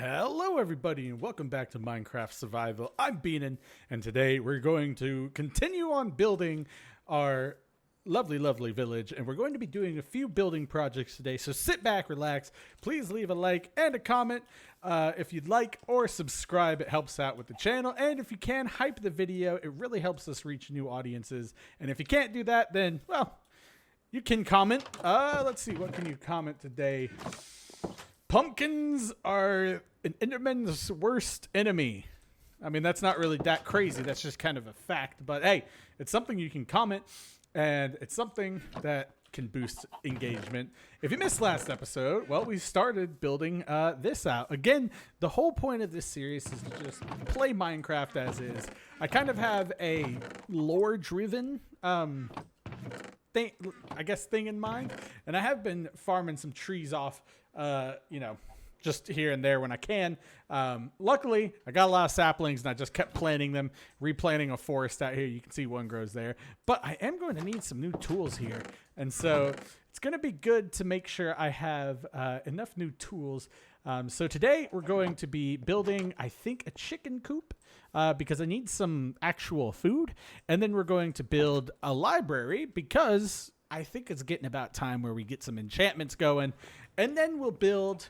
Hello everybody and welcome back to Minecraft Survival. I'm Beanin and today we're going to continue on building our lovely village, and we're going to be doing a few building projects today. So sit back, relax, please leave a like and a comment if you'd like, or subscribe. It helps out with the channel, and if you can, hype the video. It really helps us reach new audiences. And if you can't do that, then well, you can comment. Let's see, what can you comment today? Pumpkins are an Enderman's worst enemy. I mean, that's not really that crazy. That's just kind of a fact. But hey, it's something you can comment, and it's something that can boost engagement. If you missed last episode, well, we started building this out. Again, the whole point of this series is to just play Minecraft as is. I kind of have a lore-driven thing in mind, and I have been farming some trees off, just here and there when I can. Luckily, I got a lot of saplings, and I just kept planting them, replanting a forest out here. You can see one grows there. But I am going to need some new tools here, and so it's going to be good to make sure I have enough new tools. So today we're going to be building, I think, a chicken coop, because I need some actual food. And then we're going to build a library because I think it's getting about time where we get some enchantments going. And then we'll build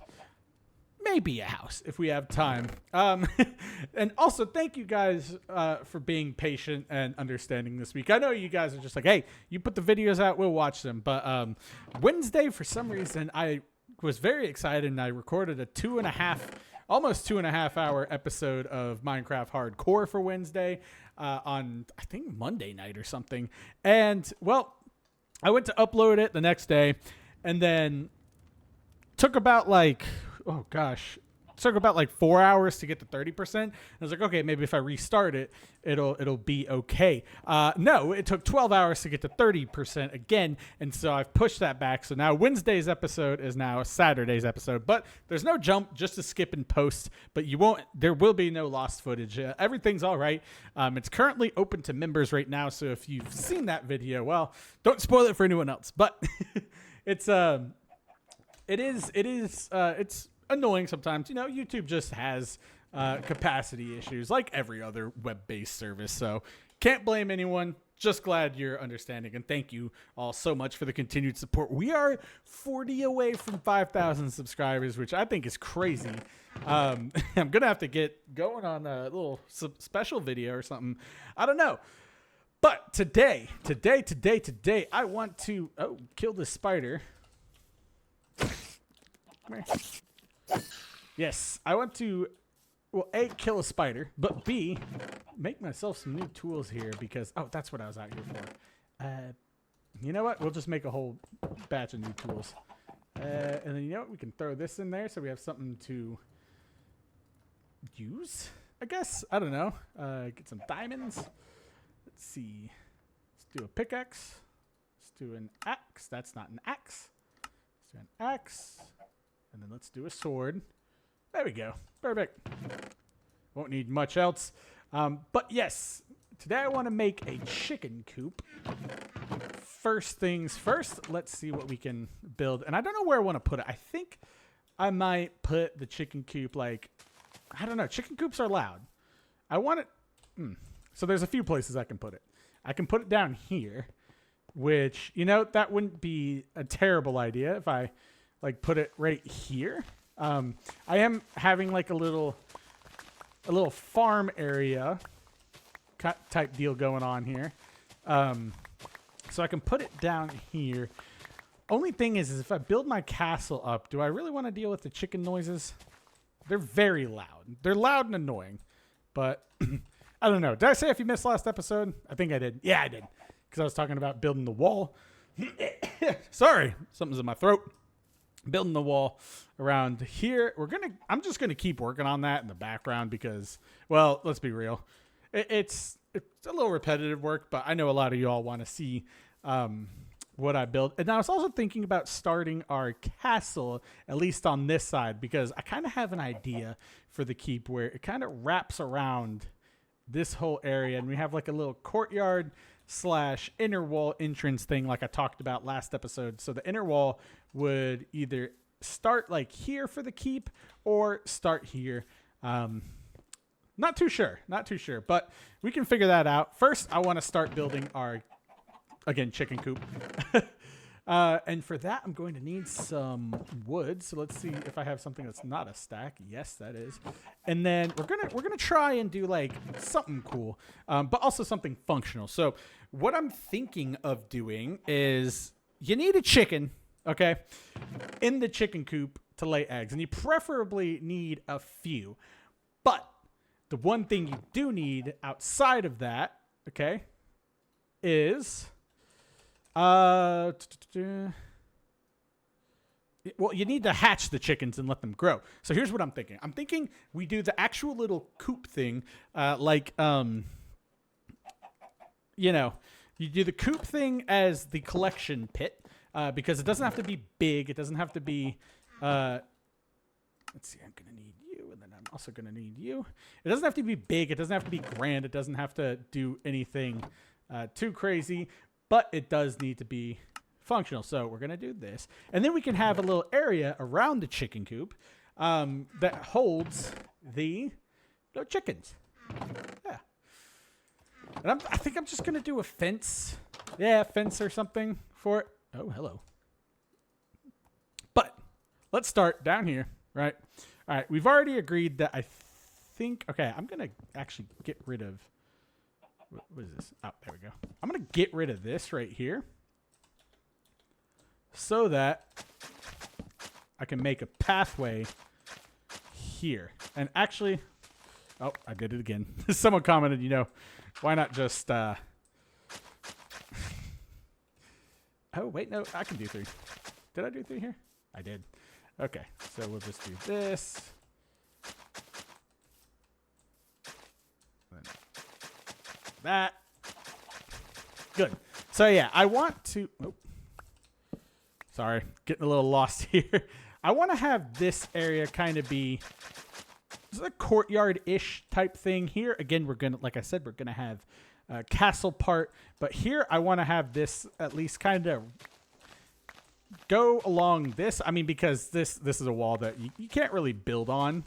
maybe a house if we have time. And also, thank you guys for being patient and understanding this week. I know you guys are just like, hey, you put the videos out, we'll watch them. But Wednesday, for some reason, I was very excited, and I recorded a almost 2.5 hour episode of Minecraft Hardcore for Wednesday on, I think, Monday night or something. And, well, I went to upload it the next day, and then took about like 4 hours to get to 30%. I was like, okay, maybe if I restart it, it'll be okay. No, it took 12 hours to get to 30% again, and so I've pushed that back. So now Wednesday's episode is now Saturday's episode, but there's no jump, just a skip and post. But there will be no lost footage. Everything's all right. It's currently open to members right now, so if you've seen that video, well, don't spoil it for anyone else. But it's annoying sometimes. YouTube just has capacity issues like every other web-based service. So can't blame anyone. Just glad you're understanding. And thank you all so much for the continued support. We are 40 away from 5,000 subscribers, which I think is crazy. I'm going to have to get going on a little special video or something. I don't know. But today, I want to kill this spider. Yes, I want to, well, A, kill a spider, but B, make myself some new tools here because, that's what I was out here for. You know what? We'll just make a whole batch of new tools. And then, you know what? We can throw this in there so we have something to use, I guess. I don't know. Get some diamonds. Let's see. Let's do a pickaxe. Let's do an axe. That's not an axe. Let's do an axe. And then let's do a sword. There we go. Perfect. Won't need much else. But yes, today I want to make a chicken coop. First things first, let's see what we can build. And I don't know where I want to put it. I think I might put the chicken coop I don't know. Chicken coops are loud. I want it. So there's a few places I can put it. I can put it down here, which, that wouldn't be a terrible idea if I put it right here. I am having a little farm area type deal going on here. So I can put it down here. Only thing is if I build my castle up, do I really want to deal with the chicken noises? They're very loud. They're loud and annoying. But I don't know. Did I say if you missed last episode? I think I did. Yeah, I did. Because I was talking about building the wall. Sorry. Something's in my throat. Building the wall around here. I'm just gonna keep working on that in the background because, well, let's be real, it's a little repetitive work, but I know a lot of you all want to see what I build. And I was also thinking about starting our castle, at least on this side, because I kind of have an idea for the keep where it kind of wraps around this whole area, and we have a little courtyard / inner wall entrance thing like I talked about last episode. So the inner wall would either start like here for the keep or start here. Not too sure, but we can figure that out. First, I want to start building our, again, chicken coop. And for that, I'm going to need some wood. So let's see if I have something that's not a stack. Yes, that is. And then we're gonna try and do like something cool, but also something functional. So what I'm thinking of doing is you need a chicken, okay, in the chicken coop to lay eggs, and you preferably need a few. But the one thing you do need outside of that, okay, is well, you need to hatch the chickens and let them grow. So here's what I'm thinking. I'm thinking we do the actual little coop thing, like you know, you do the coop thing as the collection pit, because it doesn't have to be big. It doesn't have to be. Let's see. I'm gonna need you, and then I'm also gonna need you. It doesn't have to be big. It doesn't have to be grand. It doesn't have to do anything too crazy. But it does need to be functional. So we're going to do this. And then we can have a little area around the chicken coop that holds the chickens. Yeah. And I think I'm just going to do a fence. Yeah, fence or something for it. Oh, hello. But let's start down here, right? All right, we've already agreed that I think... Okay, I'm going to actually get rid of... What is this? Oh, there we go. I'm going to get rid of this right here so that I can make a pathway here. And actually, oh, I did it again. Someone commented, why not just, oh, wait, no, I can do 3. Did I do 3 here? I did. Okay, so we'll just do this. That. Good. So yeah, I want to... Oh, sorry, getting a little lost here. I want to have this area kind of be a courtyard-ish type thing here. Again, we're going to, like I said, we're going to have a castle part. But here, I want to have this at least kind of go along this. I mean, because this is a wall that you can't really build on.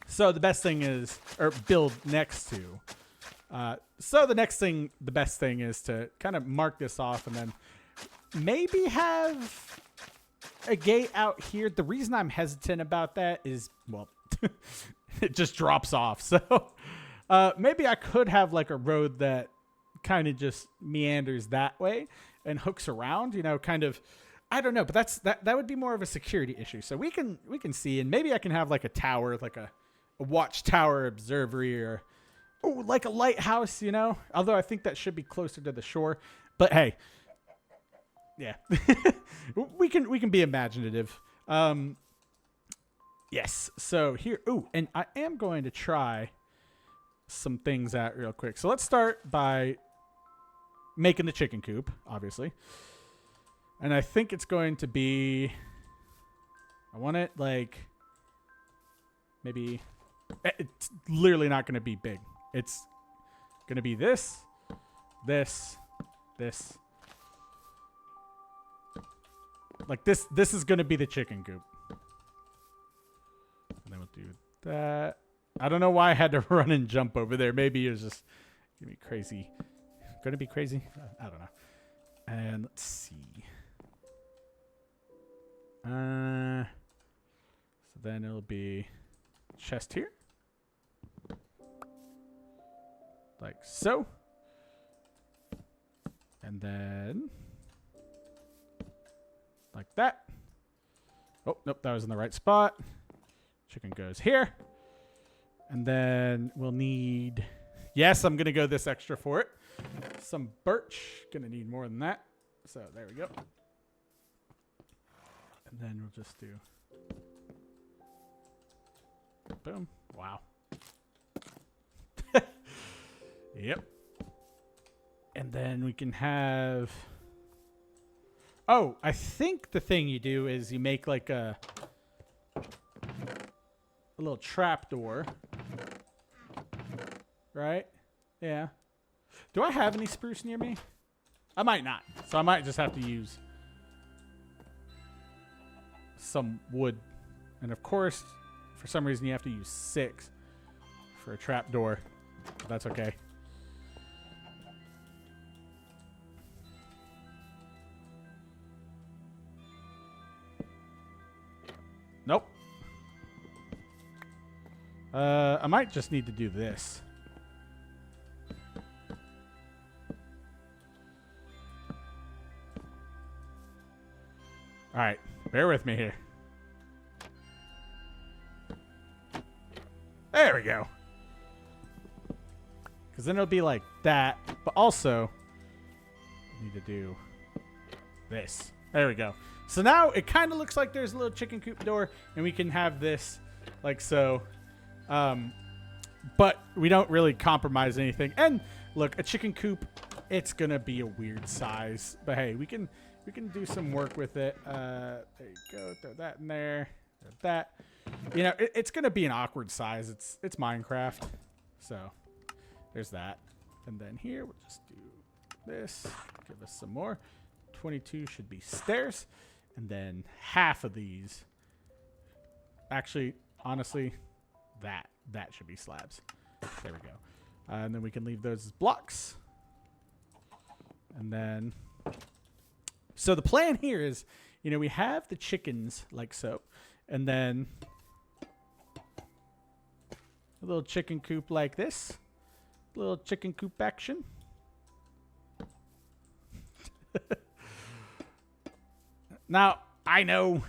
So the best thing is... Or build next to... so the best thing is to kind of mark this off and then maybe have a gate out here. The reason I'm hesitant about that is, well, it just drops off. So maybe I could have like a road that kind of just meanders that way and hooks around, kind of, I don't know, but that would be more of a security issue. So we can see, and maybe I can have like a tower, like a watchtower observatory or like a lighthouse, although I think that should be closer to the shore. But hey, yeah, we can be imaginative. Yes. So here, and I am going to try some things out real quick. So let's start by making the chicken coop, obviously. And I think it's going to be, I want it like, maybe, it's literally not going to be big. It's going to be this. Like this is going to be the chicken coop. And then we'll do that. I don't know why I had to run and jump over there. Maybe it was just going to be crazy. Going to be crazy? I don't know. And let's see. So then it'll be chest here. Like so. And then like that. Oh, nope, that was in the right spot. Chicken goes here. And then we'll need, yes, I'm going to go this extra for it. Some birch. Going to need more than that. So there we go. And then we'll just do, boom. Wow. Yep. And then we can have... Oh, I think the thing you do is you make like a little trap door. Right? Yeah. Do I have any spruce near me? I might not. So I might just have to use... some wood. And of course, for some reason, you have to use 6 for a trap door. But that's okay. Nope. I might just need to do this. All right, bear with me here. There we go. Because then it'll be like that, but also I need to do this. There we go. So now it kind of looks like there's a little chicken coop door, and we can have this like so. But we don't really compromise anything. And look, a chicken coop, it's gonna be a weird size, but hey, we can do some work with it. There you go. Throw that in there. Throw that. You know, it's gonna be an awkward size. It's Minecraft, so there's that. And then here we'll just do this. Give us some more. 22 should be stairs, and then half of these. Actually, honestly, that should be slabs. There we go. And then we can leave those as blocks. And then, so the plan here is, you know, we have the chickens like so, and then a little chicken coop like this. Little chicken coop action. Now, I know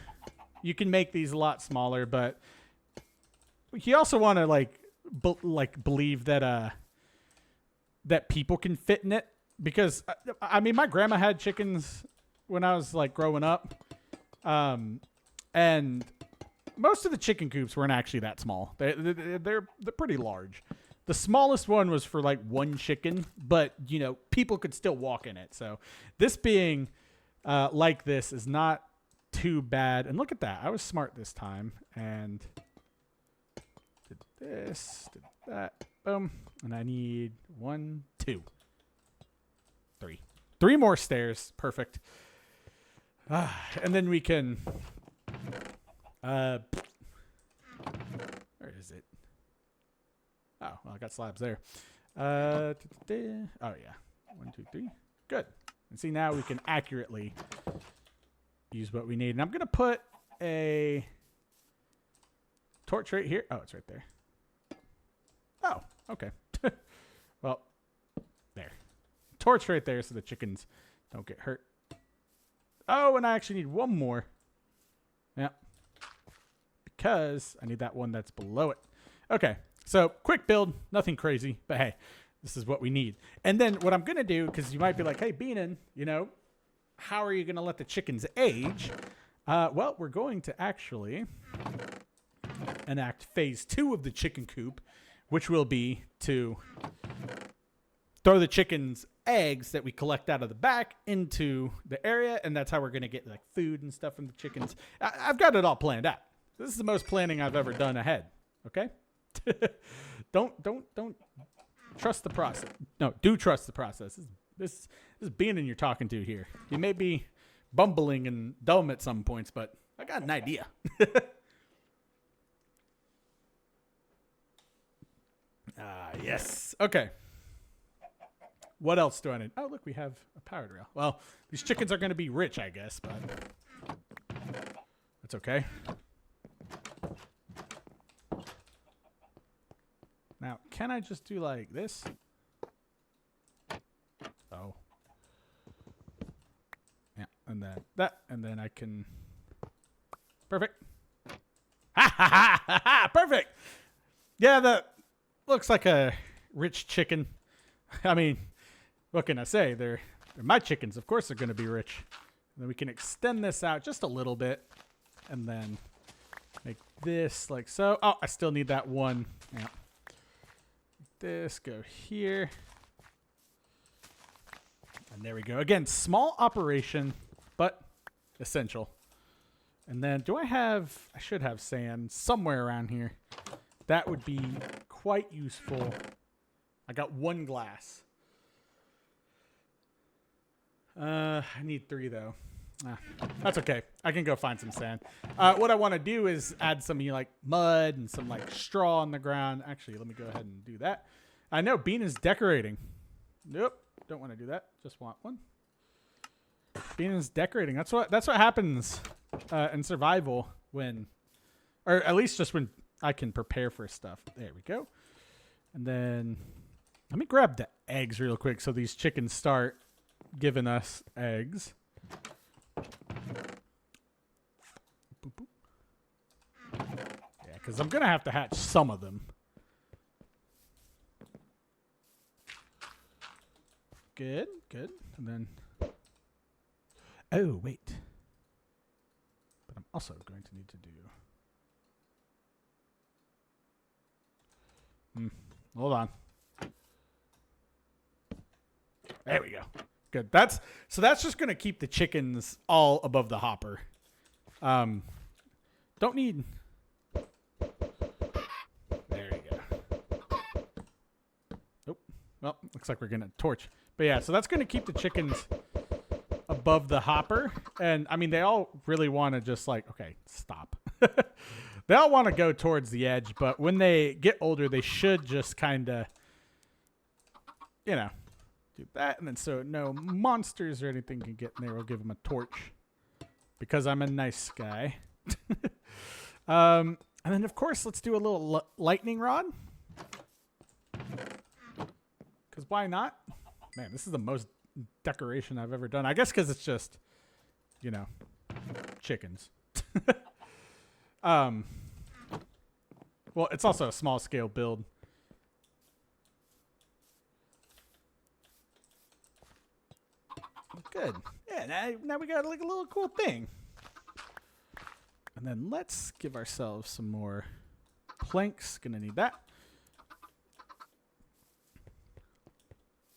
you can make these a lot smaller, but you also want to like believe that that people can fit in it, because I mean, my grandma had chickens when I was like growing up, and most of the chicken coops weren't actually that small. They're pretty large. The smallest one was for like 1 chicken, but you know, people could still walk in it. So this being like this is not too bad. And look at that. I was smart this time and did this, did that, boom. And I need 1, 2, 3. 3 more stairs. Perfect. And then we can, where is it? Oh, well, I got slabs there. Oh, yeah. 1, 2, 3. Good. And see, now we can accurately use what we need. And I'm going to put a torch right here. Oh, it's right there. Oh, okay. Well, there. Torch right there so the chickens don't get hurt. Oh, and I actually need 1 more. Yeah. Because I need that one that's below it. Okay. So, quick build, nothing crazy, but hey, this is what we need. And then what I'm going to do, because you might be like, hey, Beanin, you know, how are you going to let the chickens age? Well, we're going to actually enact phase 2 of the chicken coop, which will be to throw the chickens' eggs that we collect out of the back into the area, and that's how we're going to get like food and stuff from the chickens. I've got it all planned out. This is the most planning I've ever done ahead, okay? Don't trust the process. No, do trust the process. This is Beanin you're talking to here. You may be bumbling and dumb at some points, but I got an idea. Yes. Okay. What else do I need? Oh, look, we have a powered rail. Well, these chickens are going to be rich, I guess, but that's okay. Now, can I just do like this? Oh. Yeah, and then that, and then I can... Perfect. Ha ha ha ha ha! Perfect! Yeah, that looks like a rich chicken. I mean, what can I say? They're my chickens. Of course they're going to be rich. And then we can extend this out just a little bit. And then make this like so. Oh, I still need that one. Yeah. This go here, and there we go. Again, small operation, but essential. And then I should have sand somewhere around here. That would be quite useful. I got 1 glass. I need 3 though. That's okay. I can go find some sand. What I want to do is add some like mud and some like straw on the ground. Actually, let me go ahead and do that. I know Bean is decorating. Nope, don't want to do that. Just want one. Bean is decorating. That's what happens in survival when, or at least just when I can prepare for stuff. There we go. And then let me grab the eggs real quick so these chickens start giving us eggs. Boop, boop. Yeah, because I'm going to have to hatch some of them. Good, good. And then... Oh, wait. But I'm also going to need to do... Hold on. There we go. Good. That's just going to keep the chickens all above the hopper. Don't need... There you go. Nope. Well, looks like we're going to torch. But yeah, so that's going to keep the chickens above the hopper. And, I mean, they all really want to just like... Okay, stop. They all want to go towards the edge, but when they get older, they should just kind of, you know, do that. And then so no monsters or anything can get in there. We'll give them a torch because I'm a nice guy. And then, of course, let's do a little lightning rod. Because why not? Man, this is the most decoration I've ever done. I guess because it's just, you know, chickens. Well, it's also a small scale build. Good. Yeah, now we got like a little cool thing. And then let's give ourselves some more planks. Gonna need that.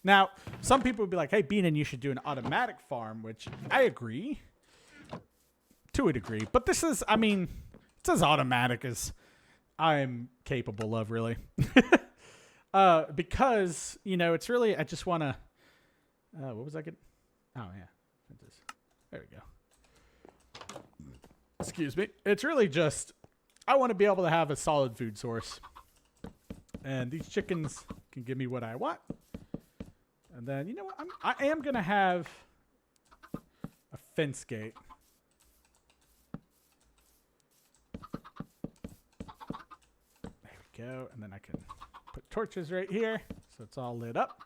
Now, some people would be like, hey, Beanin, you should do an automatic farm, which I agree. To a degree. But this is, I mean, it's as automatic as I'm capable of, really. Because, you know, it's really, I just want to, what was I getting? Oh, yeah. There we go. Excuse me. It's really just, I want to be able to have a solid food source. And these chickens can give me what I want. And then, you know what? I am going to have a fence gate. Go, and then I can put torches right here so it's all lit up.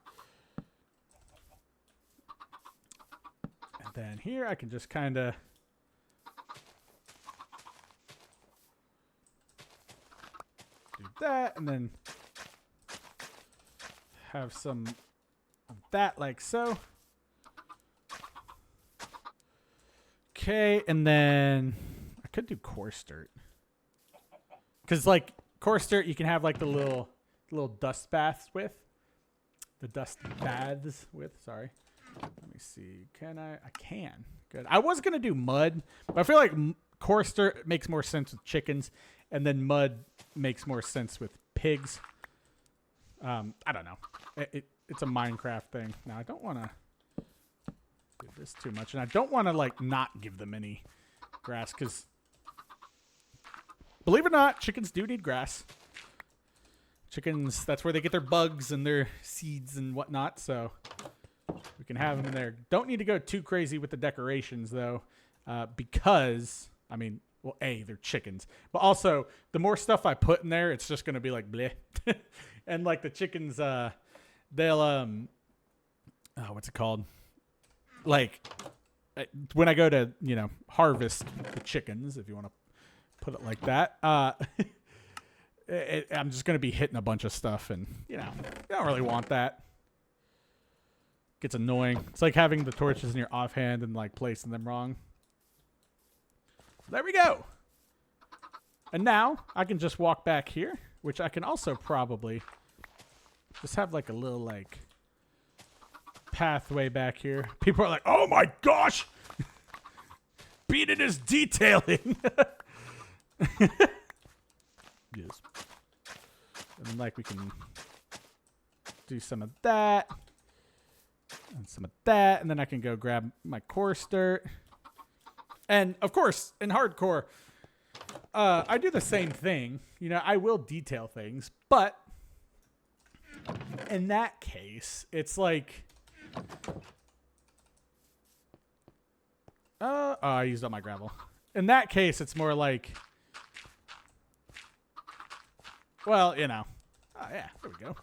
And then here I can just kind of do that and then have some of that like so. Okay, and then I could do coarse dirt. Because like coarse dirt, you can have like the little dust baths with. The dust baths with, sorry. Let me see. Can I? I can. Good. I was going to do mud, but I feel like coarse dirt makes more sense with chickens, and then mud makes more sense with pigs. I don't know. It's a Minecraft thing. Now, I don't want to do this too much, and I don't want to like not give them any grass, because believe it or not, chickens do need grass. Chickens, that's where they get their bugs and their seeds and whatnot, so we can have them in there. Don't need to go too crazy with the decorations, though, because, I mean, well, A, they're chickens. But also, the more stuff I put in there, it's just going to be like bleh. And, like, the chickens, they'll, what's it called? Like, when I go to, you know, harvest the chickens, if you want to put it like that. I'm just going to be hitting a bunch of stuff, and, you know, you don't really want that. Gets annoying. It's like having the torches in your offhand and, like, placing them wrong. So there we go. And now I can just walk back here, which I can also probably just have, like, a little, like, pathway back here. People are like, oh, my gosh! Beanin is detailing! Yes. And then, like, we can do some of that and some of that, and then I can go grab my coarse dirt And of course, in hardcore, I do the same thing. You know, I will detail things, but in that case, it's like, oh, I used up my gravel. In that case, it's more like, well, you know, oh yeah, there we go.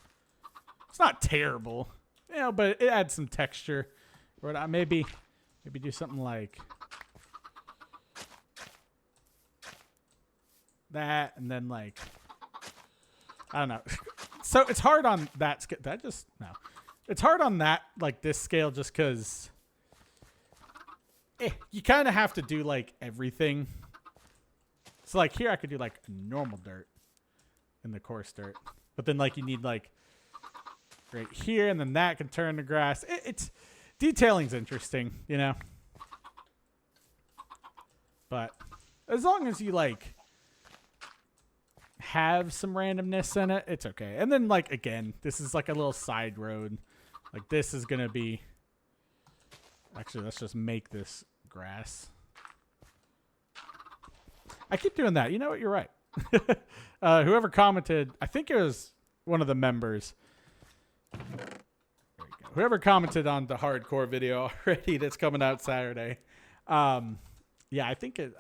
It's not terrible, you know, but it adds some texture. Or maybe do something like that, and then like, I don't know. So it's hard on that scale. It's hard on that, like this scale, just because you kind of have to do like everything. So like here I could do like normal dirt in the coarse dirt, but then like you need like right here, and then that can turn to grass. It's detailing's interesting, you know. But as long as you like have some randomness in it, it's okay. And then like again, this is like a little side road. Like this is gonna be, actually let's just make this grass. I keep doing that. You know what? You're right. Whoever commented, I think it was one of the members. There we go. Whoever commented on the hardcore video already that's coming out Saturday. Yeah, I think it.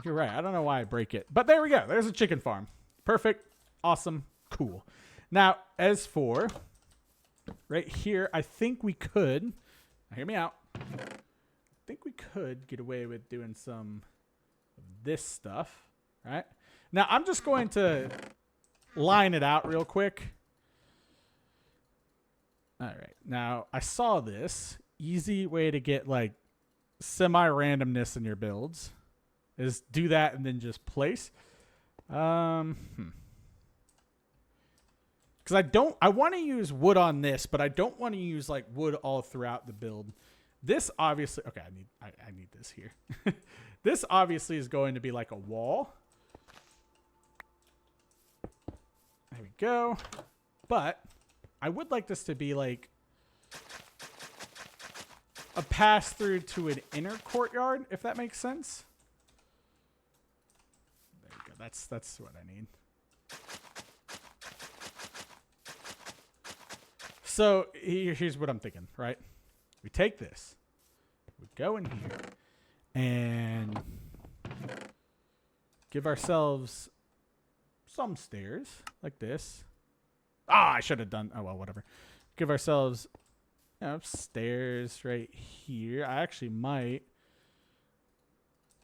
You're right. I don't know why I break it, but there we go. There's a chicken farm. Perfect. Awesome. Cool. Now, as for right here, I think we could. Now hear me out. I think we could get away with doing some of this stuff, right? Now, I'm just going to line it out real quick. All right. Now, I saw this easy way to get like semi-randomness in your builds is do that and then just place. Because I want to use wood on this, but I don't want to use like wood all throughout the build. This obviously, okay, I need this here. This obviously is going to be like a wall. There we go. But I would like this to be like a pass through to an inner courtyard, if that makes sense. There we go. That's what I need. So here's what I'm thinking, right? We take this, we go in here, and give ourselves some stairs like this. I should have done. Oh well, whatever. Give ourselves, you know, stairs right here. I actually might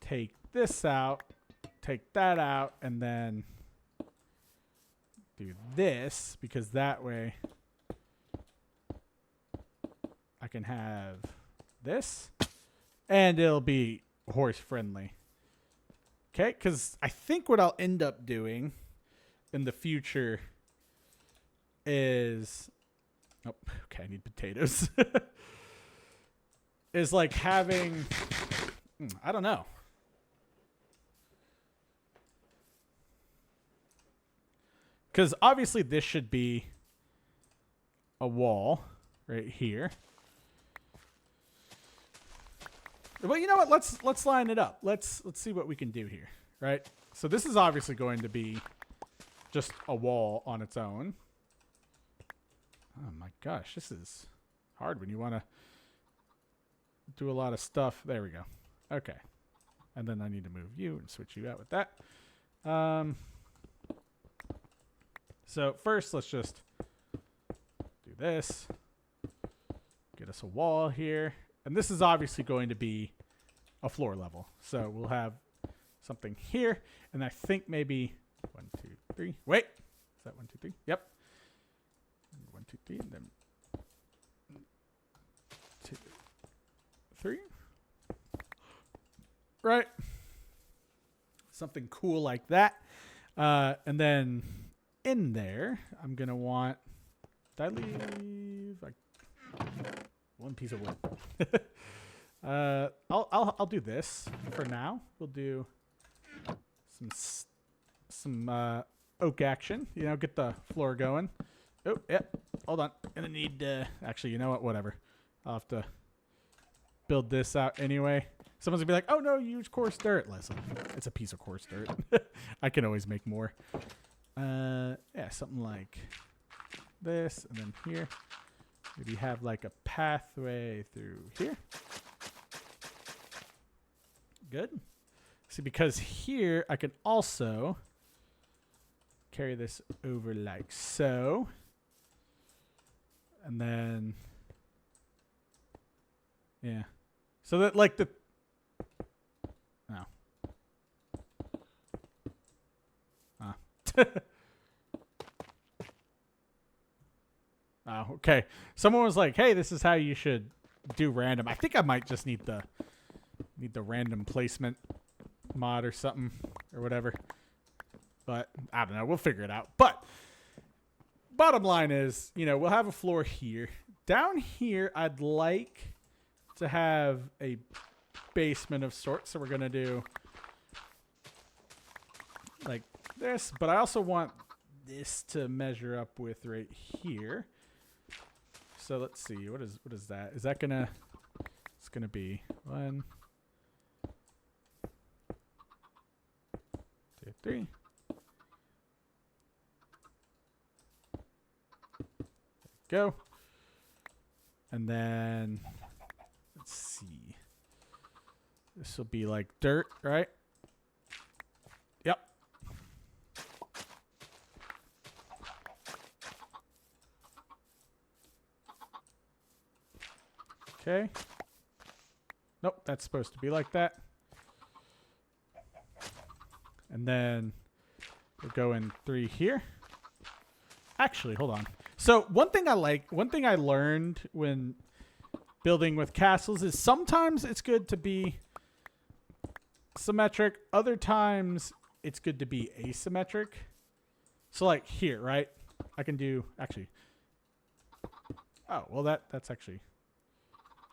take this out, take that out, and then do this, because that way I can have this, and it'll be horse friendly. Okay, because I think what I'll end up doing in the future is, oh, okay, I need potatoes. Is like having, I don't know. Because obviously this should be a wall right here. Well, you know what? Let's line it up. Let's see what we can do here, right? So this is obviously going to be just a wall on its own. Oh my gosh, this is hard when you want to do a lot of stuff. There we go. Okay. And then I need to move you and switch you out with that. So first, let's just do this. Get us a wall here. And this is obviously going to be a floor level. So we'll have something here. And I think maybe 1, 2, 3. Wait. Is that 1, 2, 3? Yep. 1, 2, 3. And then 2, 3. Right. Something cool like that. And then in there, I'm going to want, did I leave like one piece of wood? I'll do this for now. We'll do some oak action. You know, get the floor going. Oh, yep. Hold on. Gonna need actually, you know what? Whatever. I'll have to build this out anyway. Someone's gonna be like, "Oh no, you use coarse dirt." Listen, it's a piece of coarse dirt. I can always make more. Yeah, something like this, and then here, maybe have like a pathway through here. Good. See, because here I can also carry this over like so, and then yeah, so that like the oh, okay. Someone was like, "Hey, this is how you should do random." I think I might just need the random placement mod or something or whatever. But I don't know. We'll figure it out. But bottom line is, you know, we'll have a floor here. Down here, I'd like to have a basement of sorts. So we're gonna do like this, but I also want this to measure up with right here. So let's see, what is that? Is that gonna? It's gonna be 1, 2, 3. Go. And then let's see. This will be like dirt, right? Yep. Okay. Nope, that's supposed to be like that. And then we'll go in 3 here. Actually, hold on. So one thing I learned when building with castles is sometimes it's good to be symmetric. Other times it's good to be asymmetric. So like here, right? I can do, actually. Oh, well that's actually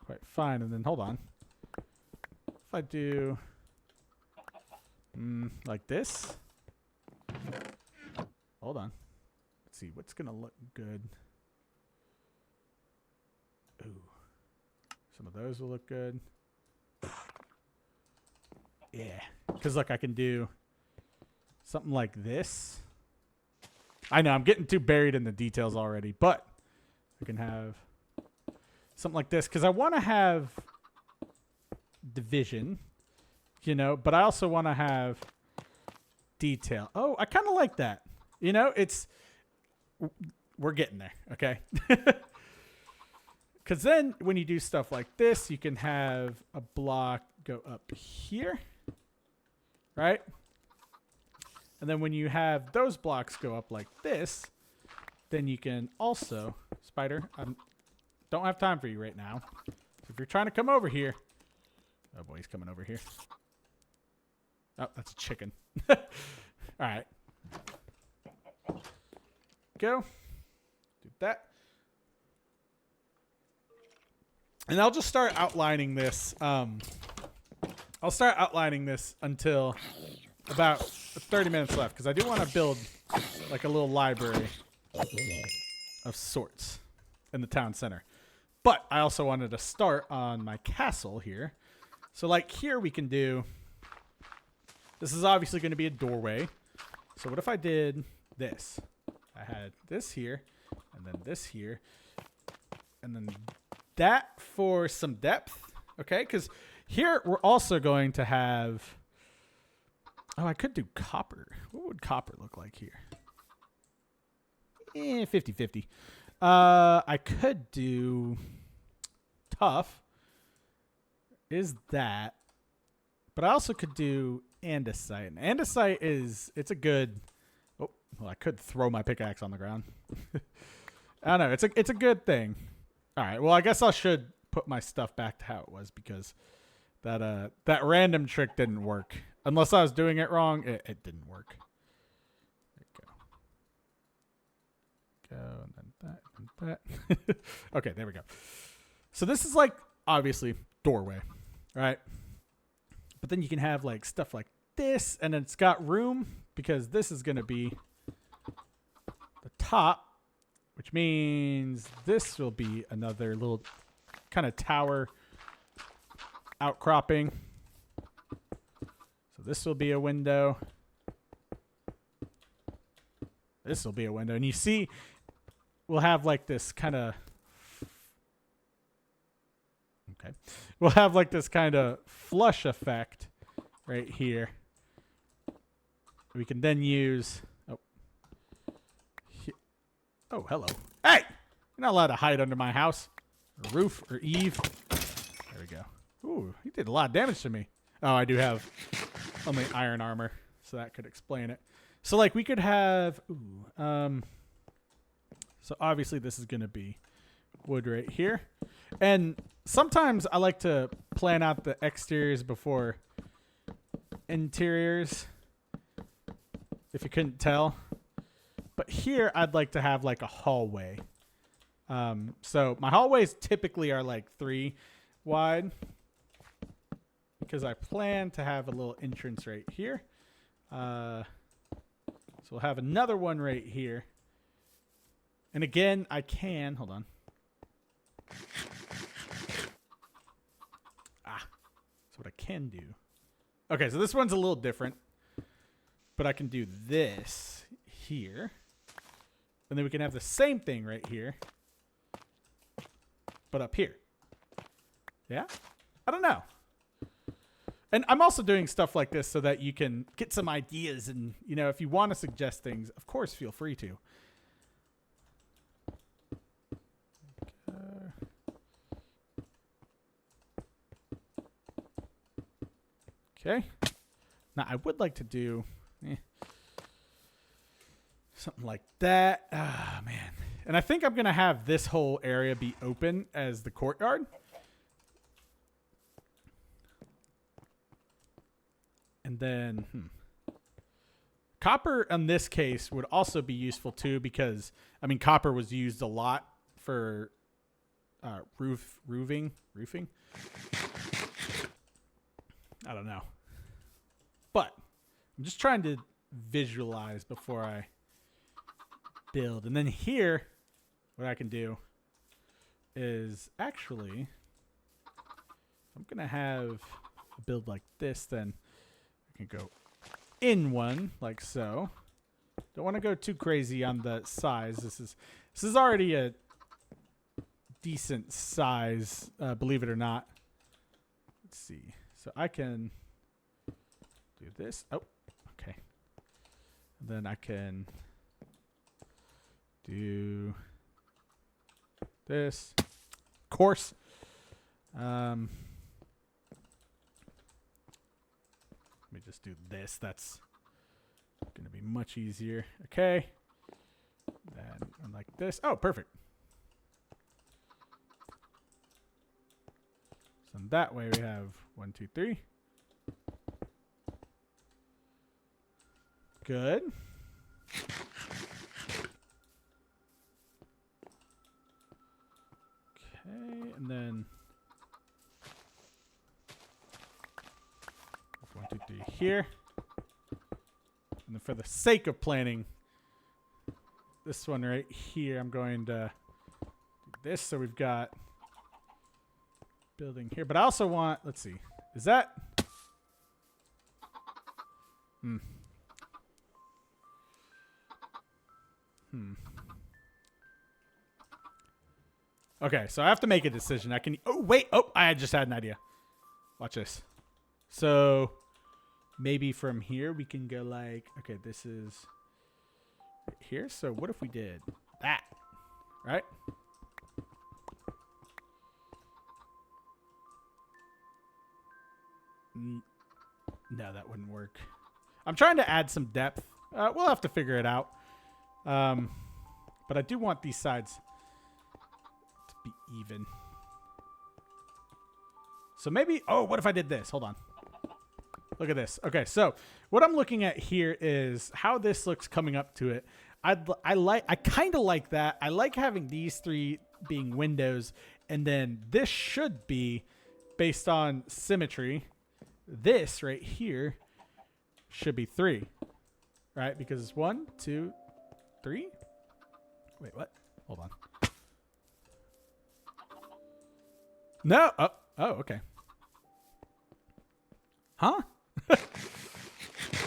quite fine. And then hold on. If I do like this. Hold on. Let's see what's gonna look good. Ooh. Some of those will look good. Yeah. Because look, I can do something like this. I know I'm getting too buried in the details already, but I can have something like this because I want to have division, you know, but I also want to have detail. Oh, I kind of like that. You know, we're getting there, okay? Because then when you do stuff like this, you can have a block go up here, right? And then when you have those blocks go up like this, then you can also, Spider, I don't have time for you right now. So if you're trying to come over here, oh boy, he's coming over here. Oh, that's a chicken. All right. Go. Do that. And I'll just start outlining this. I'll start outlining this until about 30 minutes left because I do want to build like a little library of sorts in the town center. But I also wanted to start on my castle here. So like here we can do, this is obviously going to be a doorway. So what if I did this? I had this here and then this here and then that for some depth. Okay, because here we're also going to have, oh, I could do copper. What would copper look like here? 50-50. I could do tough. Is that? But I also could do andesite. And andesite it's a good. Oh, well, I could throw my pickaxe on the ground. I don't know. It's a good thing. All right. Well, I guess I should put my stuff back to how it was because that random trick didn't work. Unless I was doing it wrong, it didn't work. There we go. And then that and that. Okay, there we go. So this is like obviously doorway, right? But then you can have like stuff like this, and then it's got room because this is going to be the top, which means this will be another little kind of tower outcropping. So this will be a window. This will be a window. And you see, we'll have like this kind of... Okay. We'll have like this kind of flush effect right here. We can then use... Oh, hello. Hey! You're not allowed to hide under my house. Or roof or eave. There we go. Ooh, he did a lot of damage to me. Oh, I do have only iron armor, so that could explain it. So, like, we could have... Ooh, so, obviously, this is going to be wood right here. And sometimes I like to plan out the exteriors before interiors, if you couldn't tell. But here, I'd like to have, like, a hallway. So, my hallways typically are, like, 3 wide. Because I plan to have a little entrance right here. So, we'll have another one right here. And again, I can... Hold on. That's what I can do. Okay, so this one's a little different. But I can do this here. And then we can have the same thing right here. But up here. Yeah? I don't know. And I'm also doing stuff like this so that you can get some ideas. And, you know, if you want to suggest things, of course, feel free to. Okay. Now, I would like to do something like that. Ah, man. And I think I'm going to have this whole area be open as the courtyard. And then, copper in this case would also be useful too because, I mean, copper was used a lot for roofing. I don't know. But I'm just trying to visualize before I build. And then here, what I can do is actually, I'm going to have a build like this, then I can go in one like so. Don't want to go too crazy on the size. This is already a decent size, believe it or not. Let's see. So I can do this. Oh, okay. And then I can do this. Of course. Let me just do this. That's going to be much easier. Okay. Then like this. Oh, perfect. So that way we have 1, 2, 3. Good. Okay, and then 1, 2, 3 here. And then for the sake of planning, this one right here, I'm going to do this. So we've got building here, but I also want, let's see, is that okay, so I have to make a decision. I can, oh wait, oh, I just had an idea. Watch this. So maybe from here we can go like, okay, this is right here. So what if we did that, right? No, that wouldn't work. I'm trying to add some depth. We'll have to figure it out. But I do want these sides to be even. So maybe, oh, what if I did this? Hold on. Look at this. Okay, so what I'm looking at here is how this looks coming up to it. I kind of like that. I like having these 3 being windows, and then this should be based on symmetry. This right here should be 3, right? Because it's 1, 2, 3. Wait, what? Hold on. No. Oh, okay. Huh? All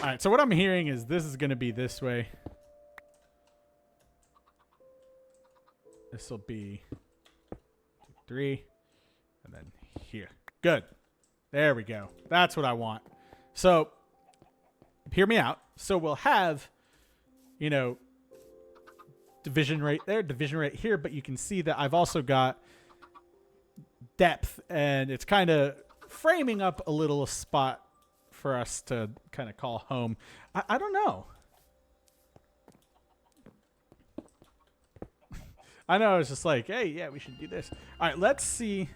right, so what I'm hearing is this is going to be this way. This will be 2, 3, and then here. Good. There we go. That's what I want. So, hear me out. So we'll have, you know, division right there, division right here, but you can see that I've also got depth, and it's kind of framing up a little spot for us to kind of call home. I don't know. I know, it's just like, hey, yeah, we should do this. All right, let's see.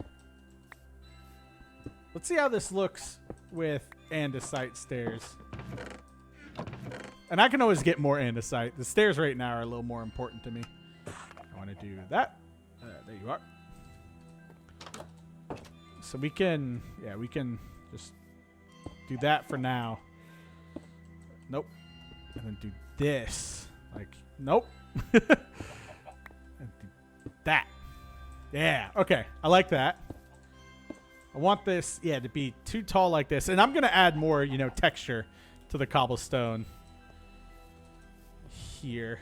Let's see how this looks with andesite stairs. And I can always get more andesite. The stairs right now are a little more important to me. I want to do that. There you are. So we can, yeah, we can just do that for now. Nope. And then do this. Like, nope. And do that. Yeah, okay. I like that. I want this, yeah, to be too tall like this. And I'm going to add more, you know, texture to the cobblestone here.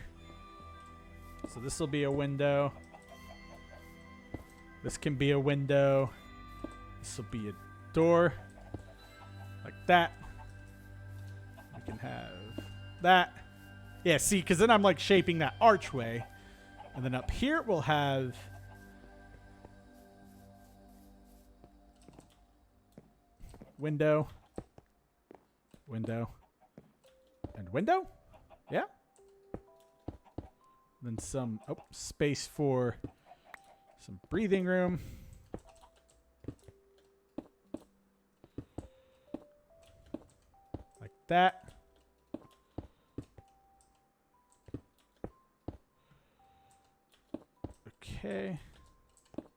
So this will be a window. This can be a window. This will be a door. Like that. We can have that. Yeah, see, because then I'm like shaping that archway. And then up here we'll have window, window, and window. Yeah. Then some space for some breathing room. Like that. Okay.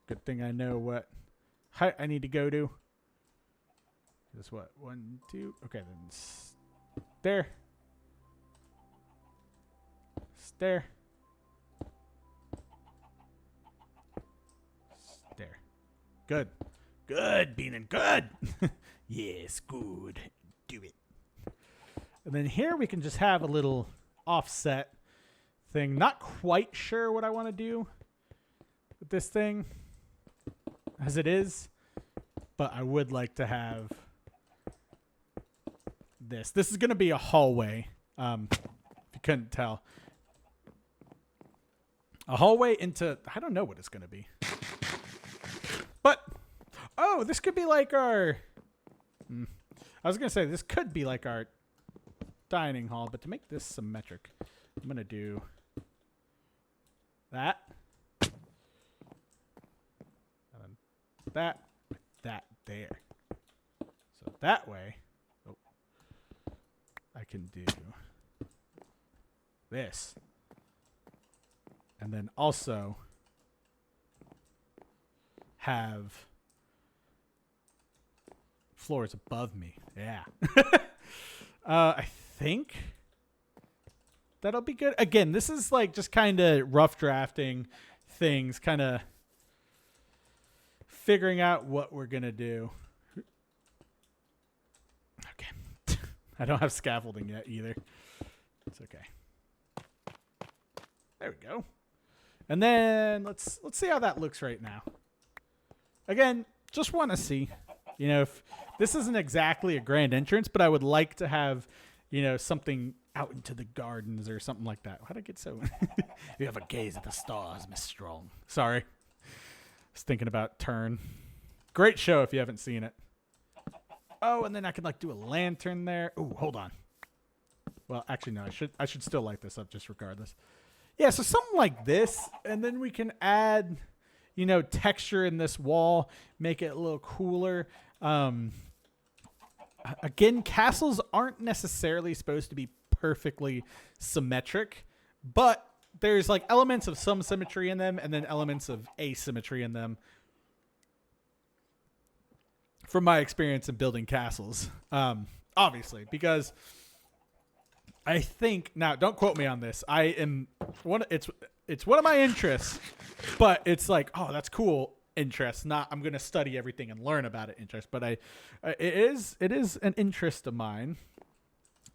Good thing I know what height I need to go to. This what? 1, 2. Okay, then there. There. There. Good. Good, Beanin. Good. Yes, good. Do it. And then here we can just have a little offset thing. Not quite sure what I want to do with this thing as it is, but I would like to have this. This is going to be a hallway, if you couldn't tell. A hallway into, I don't know what it's going to be. But, oh, this could be like our, I was going to say this could be like our dining hall, but to make this symmetric, I'm going to do that. And then that there. So that way, I can do this. And then also have floors above me. Yeah. I think that'll be good. Again, this is like just kind of rough drafting things, kind of figuring out what we're going to do. Okay. I don't have scaffolding yet either. It's okay. There we go. And then let's see how that looks right now. Again, just want to see, you know, if this isn't exactly a grand entrance, but I would like to have, you know, something out into the gardens or something like that. How'd I get so? You have a gaze at the stars, Miss Strong. Sorry. I was thinking about Turn. Great show if you haven't seen it. Oh, and then I could like do a lantern there. Oh, hold on. Well, actually, no, I should still light this up just regardless. Yeah, so something like this, and then we can add, you know, texture in this wall, make it a little cooler. Again, castles aren't necessarily supposed to be perfectly symmetric, but there's like elements of some symmetry in them and then elements of asymmetry in them. From my experience in building castles, obviously, because I think now, don't quote me on this. It's one of my interests, but it's like, oh, that's cool. interest, not I'm going to study everything and learn about it interest, but it is an interest of mine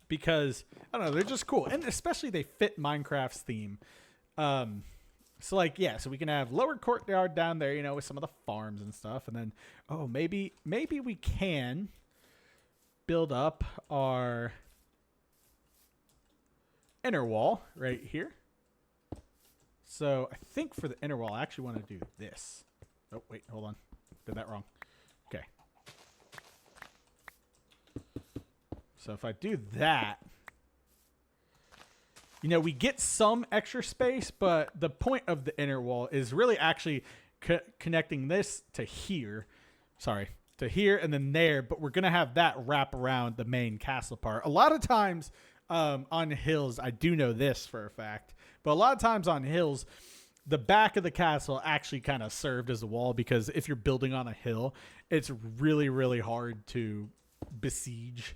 because I don't know, they're just cool, and especially they fit Minecraft's theme. So like, yeah, so we can have lower courtyard down there, you know, with some of the farms and stuff, and then maybe we can build up our inner wall right here. So I think for the inner wall, I actually want to do this. Oh, wait, hold on. Did that wrong. Okay. So if I do that, you know, we get some extra space, but the point of the inner wall is really actually connecting this to here. Sorry, to here and then there, but we're going to have that wrap around the main castle part. A lot of times on hills, I do know this for a fact, but a lot of times on hills, the back of the castle actually kind of served as a wall, because if you're building on a hill, it's really, really hard to besiege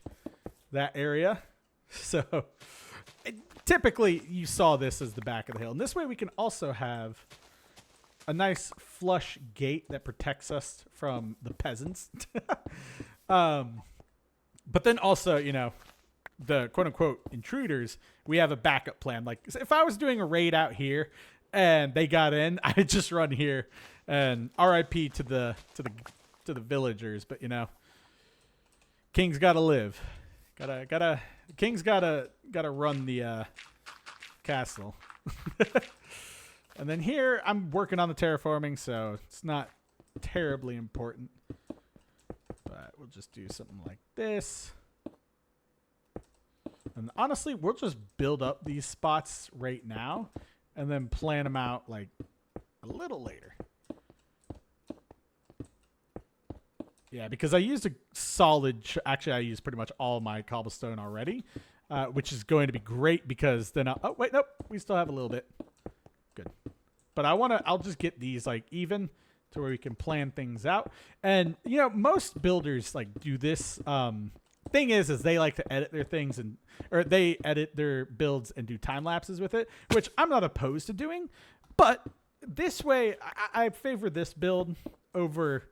that area. So typically you saw this as the back of the hill. And this way we can also have a nice flush gate that protects us from the peasants. But then also, you know, the quote unquote intruders, we have a backup plan. Like if I was doing a raid out here and they got in, I'd just run here and RIP to the villagers. But you know, king's gotta live. King's gotta run the castle. And then here I'm working on the terraforming, so it's not terribly important. But we'll just do something like this. And honestly, we'll just build up these spots right now and then plan them out like a little later. Yeah, because I used a solid... Actually, I used pretty much all my cobblestone already, which is going to be great because then... oh, wait, nope. We still have a little bit. Good. But I'll just get these like even to where we can plan things out. And, you know, most builders like do this... thing is they like to edit their things or they edit their builds and do time lapses with it, which I'm not opposed to doing, but this way I favor this build over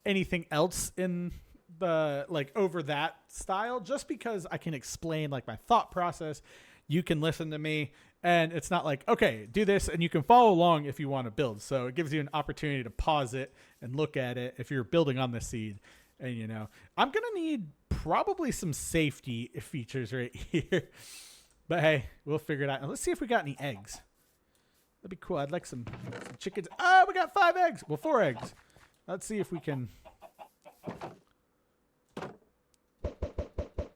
anything else in the over that style, just because I can explain like my thought process. You can listen to me, and it's not like, okay, do this, and you can follow along if you want to build. So it gives you an opportunity to pause it and look at it if you're building on the seed. And, you know, I'm going to need probably some safety features right here. But, hey, we'll figure it out. And let's see if we got any eggs. That'd be cool. I'd like some chickens. Oh, we got 5 eggs. Well, 4 eggs. Let's see if we can...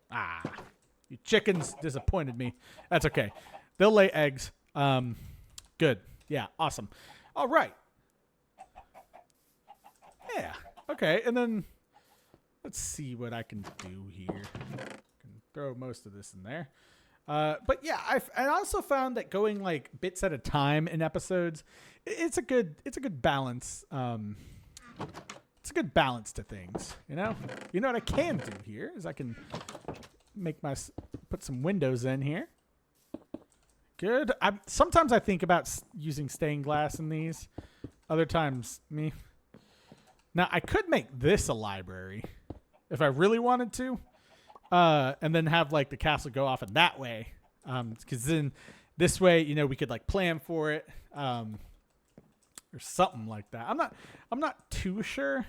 Ah, you chickens disappointed me. That's okay. They'll lay eggs. Good. Yeah, awesome. All right. Yeah. Okay, and then... let's see what I can do here. I can throw most of this in there. But yeah, I also found that going like bits at a time in episodes, it's a good balance. It's a good balance to things, you know? You know what I can do here is I can put some windows in here. Good. Sometimes I think about using stained glass in these. Other times, me. Now, I could make this a library if I really wanted to, and then have like the castle go off in that way. Because then this way, you know, we could like plan for it, or something like that. I'm not too sure,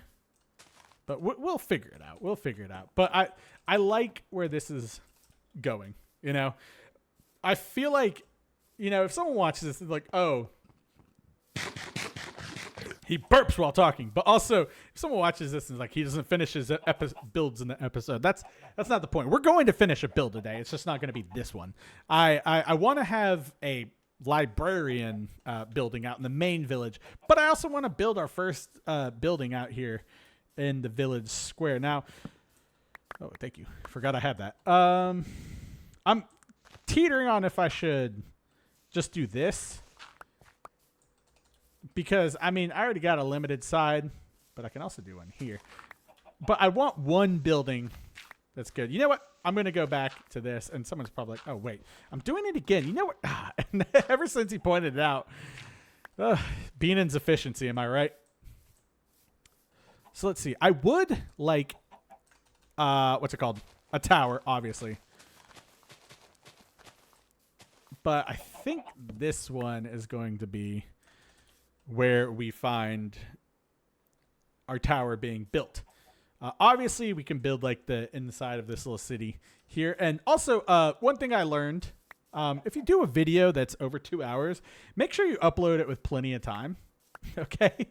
but we'll figure it out. We'll figure it out. But I like where this is going. You know, I feel like, you know, if someone watches this, it's like, oh. He burps while talking, but also if someone watches this and is like he doesn't finish his builds in the episode, that's not the point. We're going to finish a build today. It's just not going to be this one. I want to have a librarian building out in the main village, but I also want to build our first building out here in the village square. Now, oh, thank you. Forgot I had that. I'm teetering on if I should just do this. Because, I mean, I already got a limited side, but I can also do one here. But I want one building that's good. You know what? I'm going to go back to this, and someone's probably like, oh, wait. I'm doing it again. You know what? Ever since he pointed it out, Beanin's efficiency, am I right? So let's see. I would like, what's it called? A tower, obviously. But I think this one is going to be where we find our tower being built. Obviously, we can build like the inside of this little city here. And also, one thing I learned, if you do a video that's over 2 hours, make sure you upload it with plenty of time. Okay?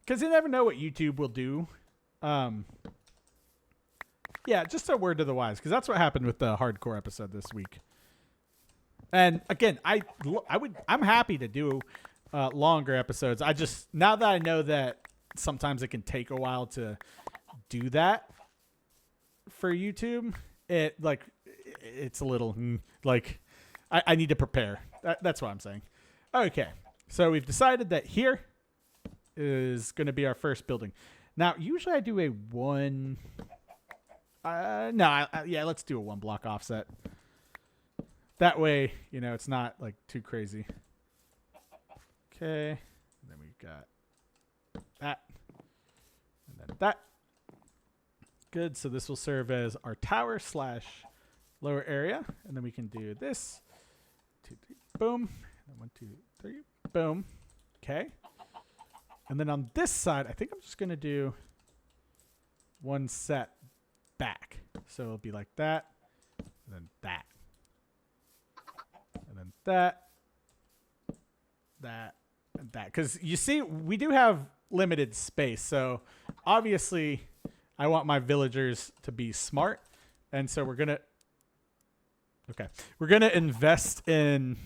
Because you never know what YouTube will do. Yeah, just a word to the wise, because that's what happened with the hardcore episode this week. And again, I'm happy to do longer episodes. I just, now that I know that sometimes it can take a while to do that for YouTube, it's a little like I need to prepare. That's what I'm saying. Okay, so we've decided that here is going to be our first building. Now, usually I do a one. Yeah, let's do a 1 block offset. That way, you know, it's not like too crazy. Okay, and then we've got that, and then that. Good. So this will serve as our tower / lower area, and then we can do this. 2, 3, boom. And 1, 2, 3, boom. Okay. And then on this side, I think I'm just gonna do one set back. So it'll be like that, and then that, and then that, and that. Because you see, we do have limited space. So obviously, I want my villagers to be smart. And so we're gonna invest in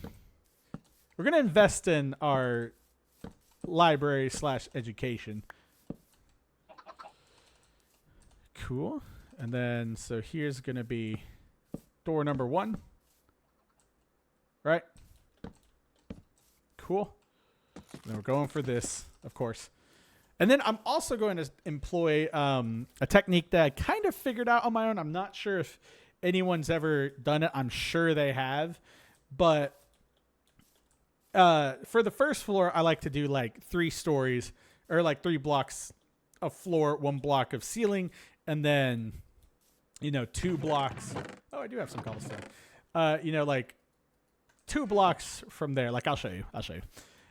our library / education. Cool. And then, so here's going to be door number 1. Right? Cool. And then we're going for this, of course. And then I'm also going to employ a technique that I kind of figured out on my own. I'm not sure if anyone's ever done it. I'm sure they have. But for the first floor, I like to do like 3 stories, or like 3 blocks of floor, 1 block of ceiling, and then, you know, 2 blocks. Oh, I do have some cobblestone. You know, like 2 blocks from there. Like, I'll show you.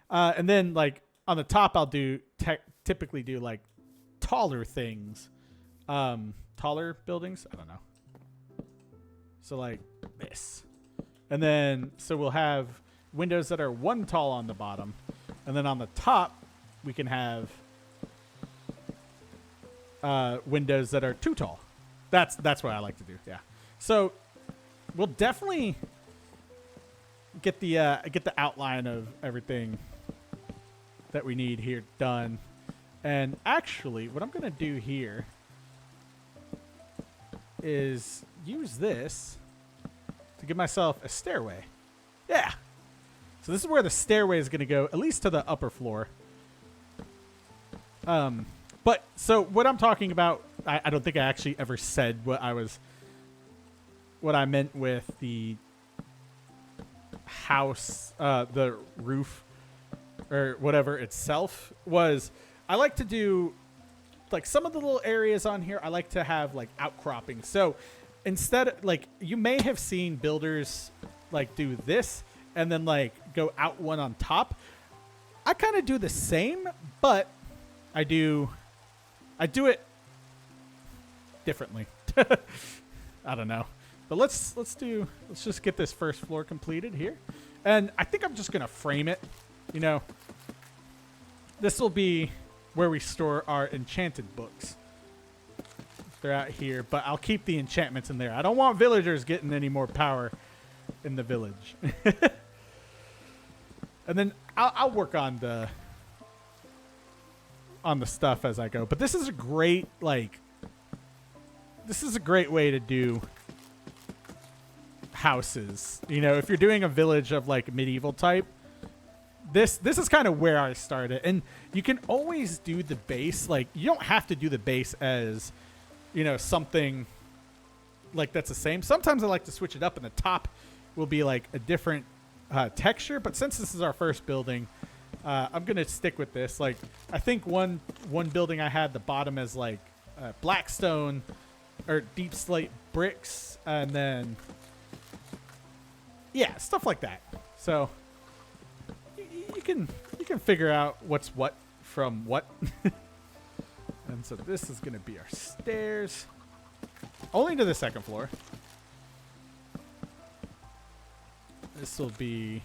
And then, like, on the top, I'll typically do like taller things, taller buildings. I don't know. So like this, and then so we'll have windows that are 1 tall on the bottom, and then on the top we can have windows that are 2 tall. That's what I like to do. Yeah. So we'll definitely get the outline of everything that we need here done. And actually, what I'm going to do here is use this to give myself a stairway. Yeah. So this is where the stairway is going to go, at least to the upper floor. But so what I'm talking about, I don't think I actually ever said what I meant with the house, the roof, or whatever itself, was I like to do like some of the little areas on here. I like to have like outcropping. So instead, like, you may have seen builders like do this and then like go out one on top. I kind of do the same, but I do it differently. I don't know. But let's just get this first floor completed here. And I think I'm just going to frame it. You know, this will be where we store our enchanted books. They're out here, but I'll keep the enchantments in there. I don't want villagers getting any more power in the village. And then I'll work on the stuff as I go. But this is a great way to do houses. You know, if you're doing a village of like medieval type, this is kind of where I started. And you can always do the base. Like, you don't have to do the base as, you know, something like that's the same. Sometimes I like to switch it up, and the top will be like a different texture. But since this is our first building, I'm gonna stick with this. Like, I think one building I had the bottom as like black stone or deep slate bricks, and then yeah, stuff like that. So you can figure out what's what from what. And so this is gonna be our stairs, only to the second floor. This will be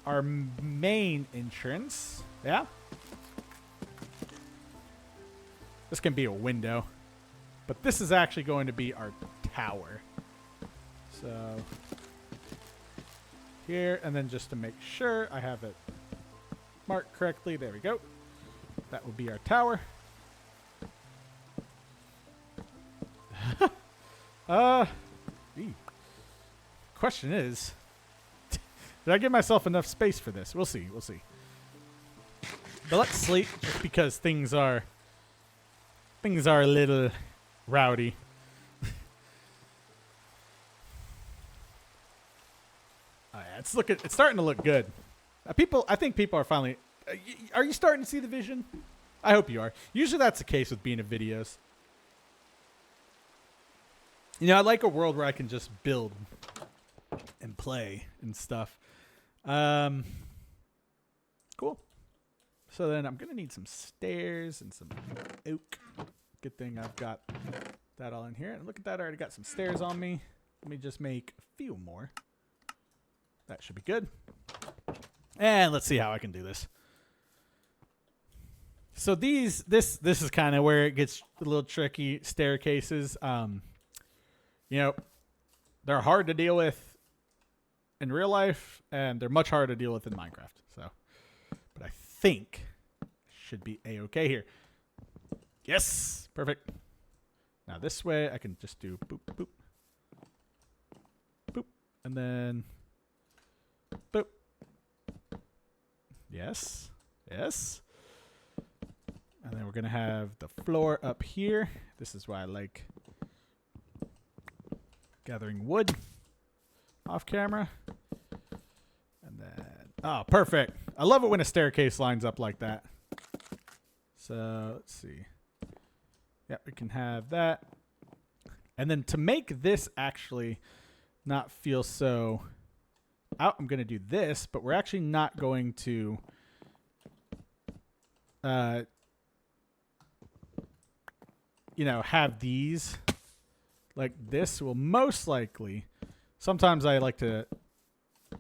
our main entrance. Yeah. This can be a window. But this is actually going to be our tower. So here, and then just to make sure I have it marked correctly, there we go. That will be our tower. Question is, did I give myself enough space for this? We'll see. We'll see. But let's sleep, just because things are a little rowdy. Oh, yeah, it's starting to look good. I think people are finally. Are you starting to see the vision? I hope you are. Usually that's the case with being in videos. You know, I like a world where I can just build and play and stuff. Cool. So then I'm going to need some stairs and some oak. Good thing I've got that all in here. And look at that, I already got some stairs on me. Let me just make a few more. That should be good. And let's see how I can do this. So this is kind of where it gets a little tricky. Staircases, you know, they're hard to deal with in real life, and they're much harder to deal with in Minecraft. So, but I think should be a-okay here. Yes, perfect. Now this way I can just do boop, boop, boop, and then boop. Yes, yes. And then we're gonna have the floor up here. This is why I like gathering wood off camera. And then, oh, perfect. I love it when a staircase lines up like that. So let's see. Yeah, we can have that. And then to make this actually not feel so out, I'm going to do this, but we're actually not going to you know, have these like this. Will most likely, sometimes I like to,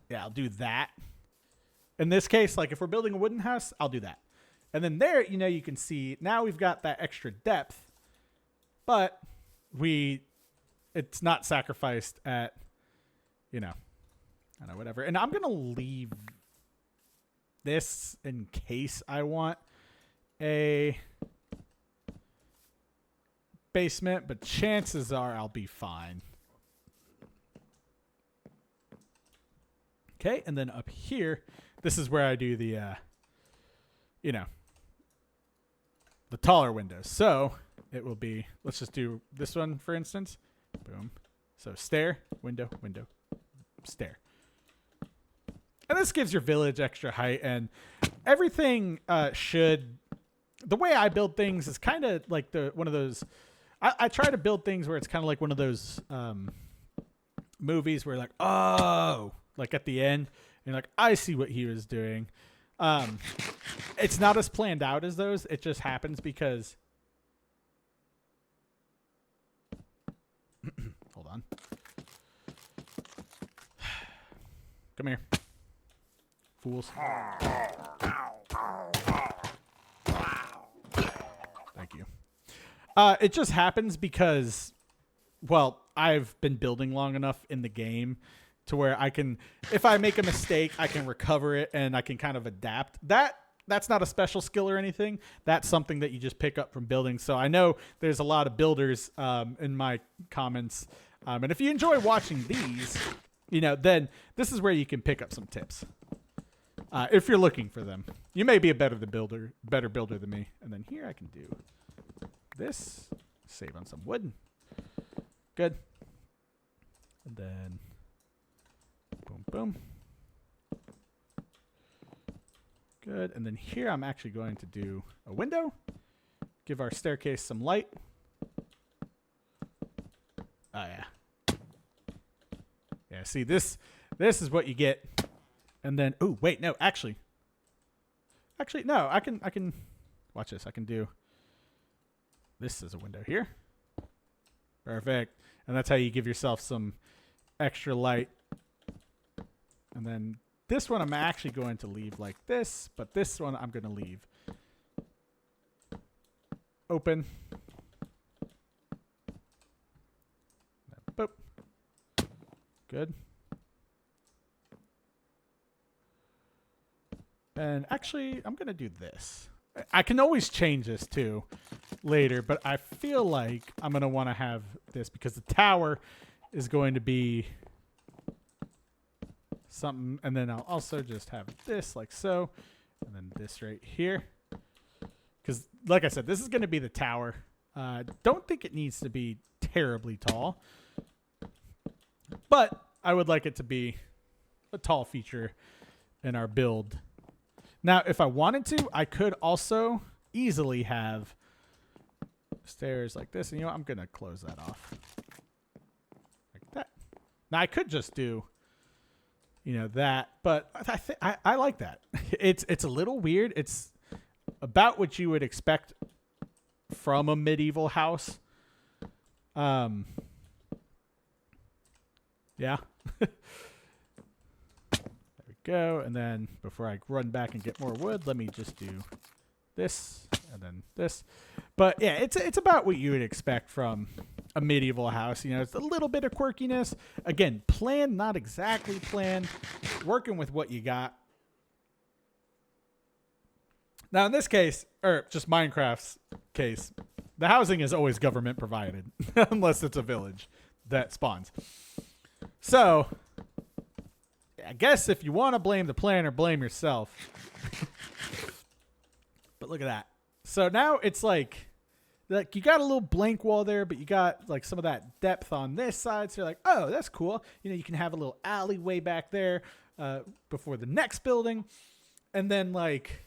yeah, I'll do that. In this case, like if we're building a wooden house, I'll do that. And then there, you know, you can see now we've got that extra depth, but it's not sacrificed at, you know, I don't know, whatever. And I'm going to leave this in case I want a basement, but chances are I'll be fine. Okay, and then up here, this is where I do the, you know, the taller windows. So it will be, let's just do this one, for instance. Boom. So stair, window, window, stair. And this gives your village extra height, and everything should, the way I build things is kind of like one of those, I try to build things where it's kind of like one of those movies where like, oh, like at the end, and like, I see what he was doing. It's not as planned out as those. It just happens because, hold on. Come here. Fools. Thank you. It just happens because, well, I've been building long enough in the game to where I can, if I make a mistake, I can recover it and I can kind of adapt. That's not a special skill or anything. That's something that you just pick up from building. So I know there's a lot of builders in my comments. And if you enjoy watching these, you know, then this is where you can pick up some tips. If you're looking for them. You may be a better builder than me. And then here I can do this. Save on some wood. Good. And then boom, boom. Good. And then here I'm actually going to do a window. Give our staircase some light. Oh, yeah. Yeah, see, this is what you get. And then, oh, wait, no, actually, no, I can, watch this. I can do this as a window here. Perfect. And that's how you give yourself some extra light. And then this one I'm actually going to leave like this, but this one I'm going to leave open. Boop. Good. And actually, I'm going to do this. I can always change this too later, but I feel like I'm going to want to have this because the tower is going to be something. And then I'll also just have this like so. And then this right here. Because like I said, this is going to be the tower. Don't think it needs to be terribly tall. But I would like it to be a tall feature in our build. Now, if I wanted to, I could also easily have stairs like this. And you know what? I'm going to close that off. Like that. Now, I could just do, you know, that. But I like that. It's a little weird. It's about what you would expect from a medieval house. Yeah. Go, and then before I run back and get more wood, let me just do this and then this. But yeah, it's about what you would expect from a medieval house. You know, it's a little bit of quirkiness. Again, planned, not exactly planned. Working with what you got. Now, in this case, or just Minecraft's case, the housing is always government provided, unless it's a village that spawns. So, I guess if you want to blame the planner, blame yourself. But look at that. So now it's like you got a little blank wall there, but you got like some of that depth on this side. So you're like, oh, that's cool. You know, you can have a little alleyway back there before the next building. And then like,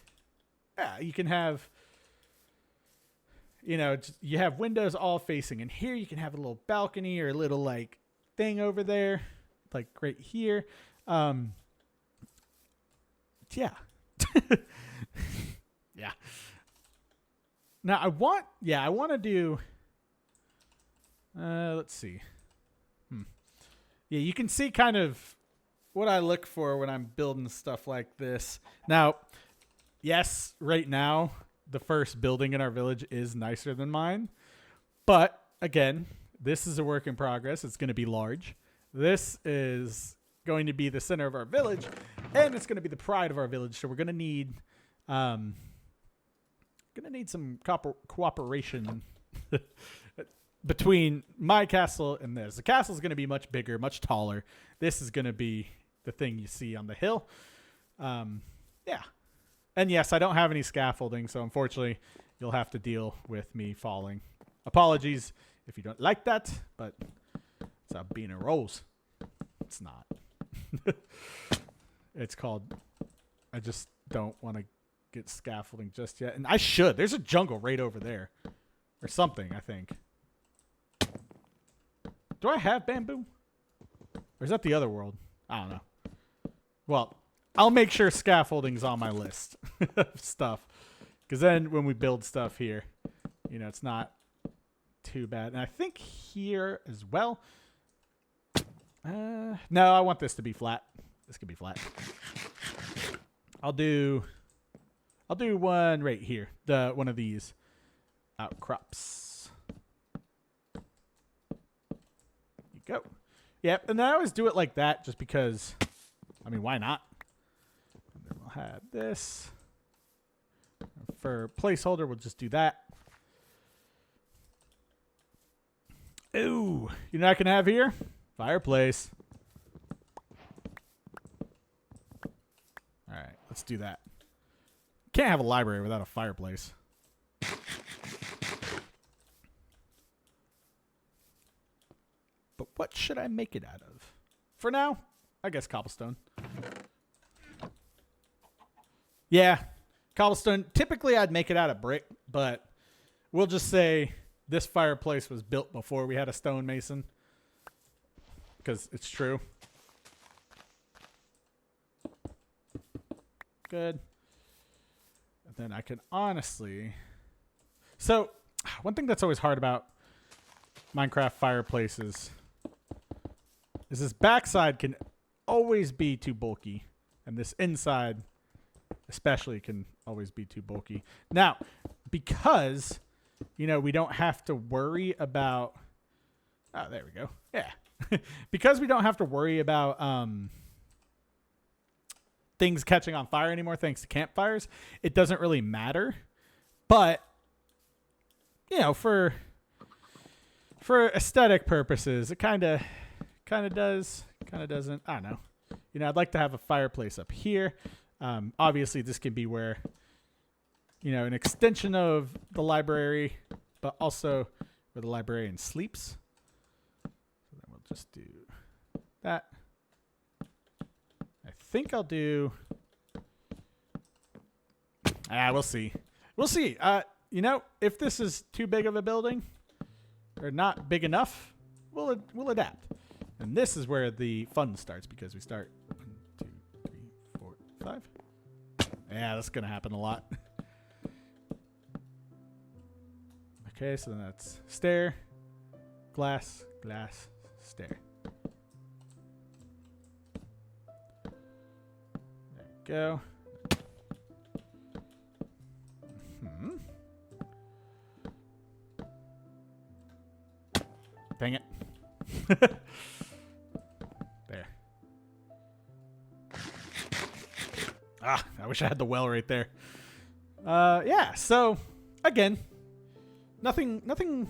yeah, you can have, you know, you have windows all facing. And here you can have a little balcony or a little like thing over there, like right here. Yeah. Yeah. Now I want to do, let's see. Yeah, you can see kind of what I look for when I'm building stuff like this. Now, yes, right now, the first building in our village is nicer than mine. But again, this is a work in progress. It's going to be large. This is going to be the center of our village, and it's going to be the pride of our village. So we're going to need some cooperation between my castle and this. The castle is going to be much bigger, much taller. This is going to be the thing you see on the hill. Yeah. And yes, I don't have any scaffolding, so unfortunately, you'll have to deal with me falling. Apologies if you don't like that, but it's how Beanin rolls. It's not. It's called, I just don't want to get scaffolding just yet. And I should. There's a jungle right over there. Or something, I think. Do I have bamboo? Or is that the other world? I don't know. Well, I'll make sure scaffolding's on my list of stuff. Because then when we build stuff here, you know, it's not too bad. And I think here as well. No, I want this to be flat. This could be flat. I'll do one right here. One of these outcrops. You go. Yep, and then I always do it like that just because, I mean, why not? And then we'll have this. For placeholder, we'll just do that. Ooh, you know what I can have here? Fireplace. All right, let's do that. Can't have a library without a fireplace. But what should I make it out of? For now, I guess cobblestone. Yeah, cobblestone. Typically, I'd make it out of brick, but we'll just say this fireplace was built before we had a stonemason, because it's true. Good. And then I can honestly... So, one thing that's always hard about Minecraft fireplaces is this backside can always be too bulky, and this inside especially can always be too bulky. Now, because, you know, we don't have to worry about... Oh, there we go. Yeah. Because we don't have to worry about things catching on fire anymore thanks to campfires, it doesn't really matter. But, you know, for aesthetic purposes, it kind of does, kind of doesn't. I don't know. You know, I'd like to have a fireplace up here. Obviously, this can be where, you know, an extension of the library, but also where the librarian sleeps. So then we'll just do that. I think I'll do... we'll see. We'll see. You know, if this is too big of a building or not big enough, we'll adapt. And this is where the fun starts, because we start 1, 2, 3, 4, 5. Yeah, that's going to happen a lot. Okay, so then that's stair, glass, glass, stair. There we go. Dang it. There. Ah, I wish I had the well right there. Yeah, so again, nothing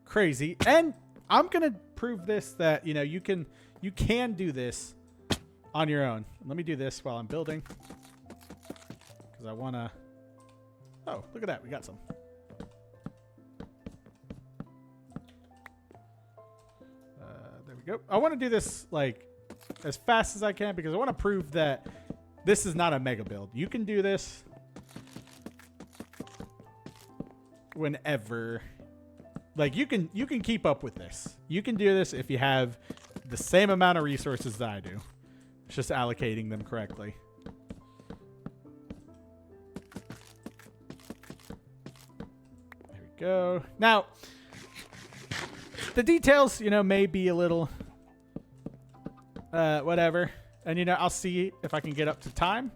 crazy. And I'm going to prove this, that, you know, you can do this on your own. Let me do this while I'm building, because I want to... Oh, look at that. We got some. There we go. I want to do this like as fast as I can, because I want to prove that this is not a mega build. You can do this whenever. Like, you can keep up with this. You can do this if you have the same amount of resources that I do. It's just allocating them correctly. There we go. Now, the details, you know, may be a little whatever. And, you know, I'll see if I can get up to time,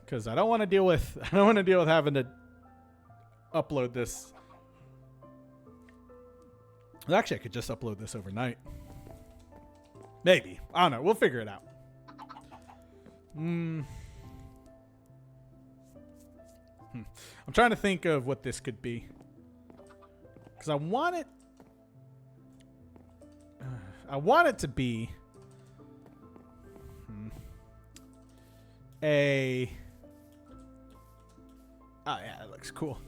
because I don't want to deal with having to upload this. Well, actually, I could just upload this overnight. Maybe. I don't know. We'll figure it out. I'm trying to think of what this could be, because I want it to be a... Oh, yeah, that looks cool.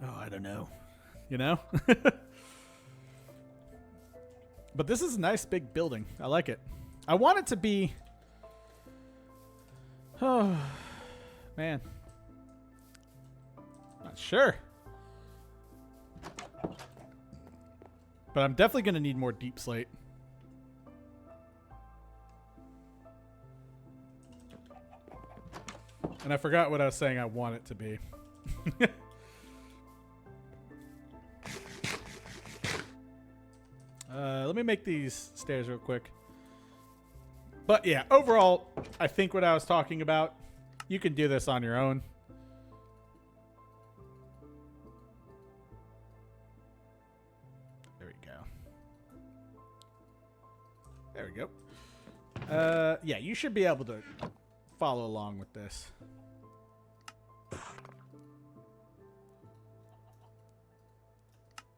Oh, I don't know. You know? But this is a nice big building. I like it. I want it to be... Oh, man. Not sure. But I'm definitely going to need more deep slate. And I forgot what I was saying I want it to be. Let me make these stairs real quick. But yeah, overall, I think what I was talking about, you can do this on your own. There we go. There we go. Yeah, you should be able to follow along with this.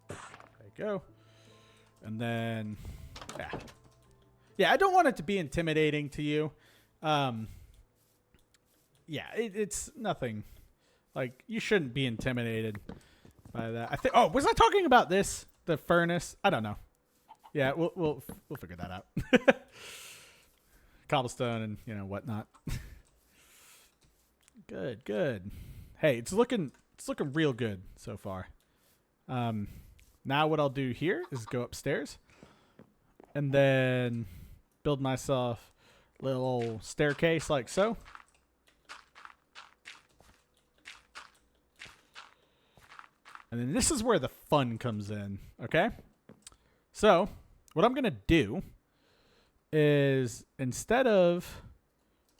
There you go. And then, yeah. Yeah, I don't want it to be intimidating to you. Yeah, it's nothing. Like, you shouldn't be intimidated by that. I think. Oh, was I talking about this? The furnace? I don't know. Yeah, we'll figure that out. cobblestone and, you know, whatnot. Good, good. Hey, it's looking real good so far. Now what I'll do here is go upstairs and then build myself a little staircase like so. And then this is where the fun comes in, okay? So what I'm going to do is instead of,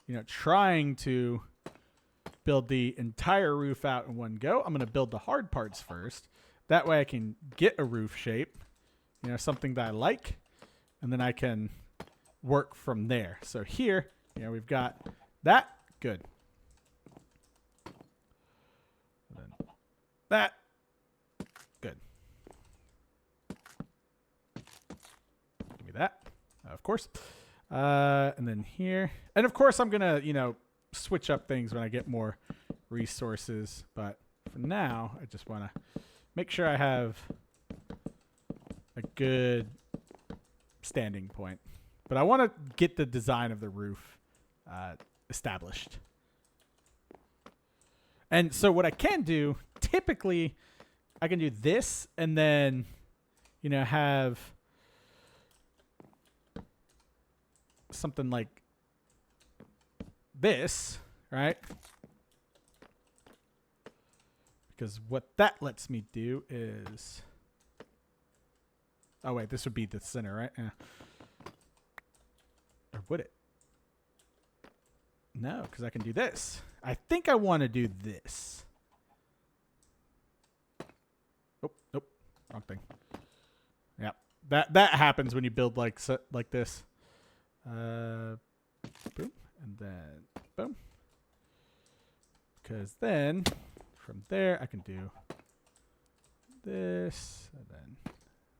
you know, trying to build the entire roof out in one go, I'm going to build the hard parts first. That way I can get a roof shape, you know, something that I like, and then I can work from there. So here, you know, we've got that. Good. And then that. Good. Give me that, of course. And then here. And of course, I'm going to, you know, switch up things when I get more resources. But for now, I just want to make sure I have a good standing point. But I want to get the design of the roof established. And so what I can do, typically, I can do this and then, you know, have something like this, right? Because what that lets me do is... Oh, wait, this would be the center, right? Yeah. Or would it? No, because I can do this. I think I want to do this. Oh, nope. Wrong thing. Yeah. That happens when you build like this. Boom. And then boom. Because then from there I can do this and then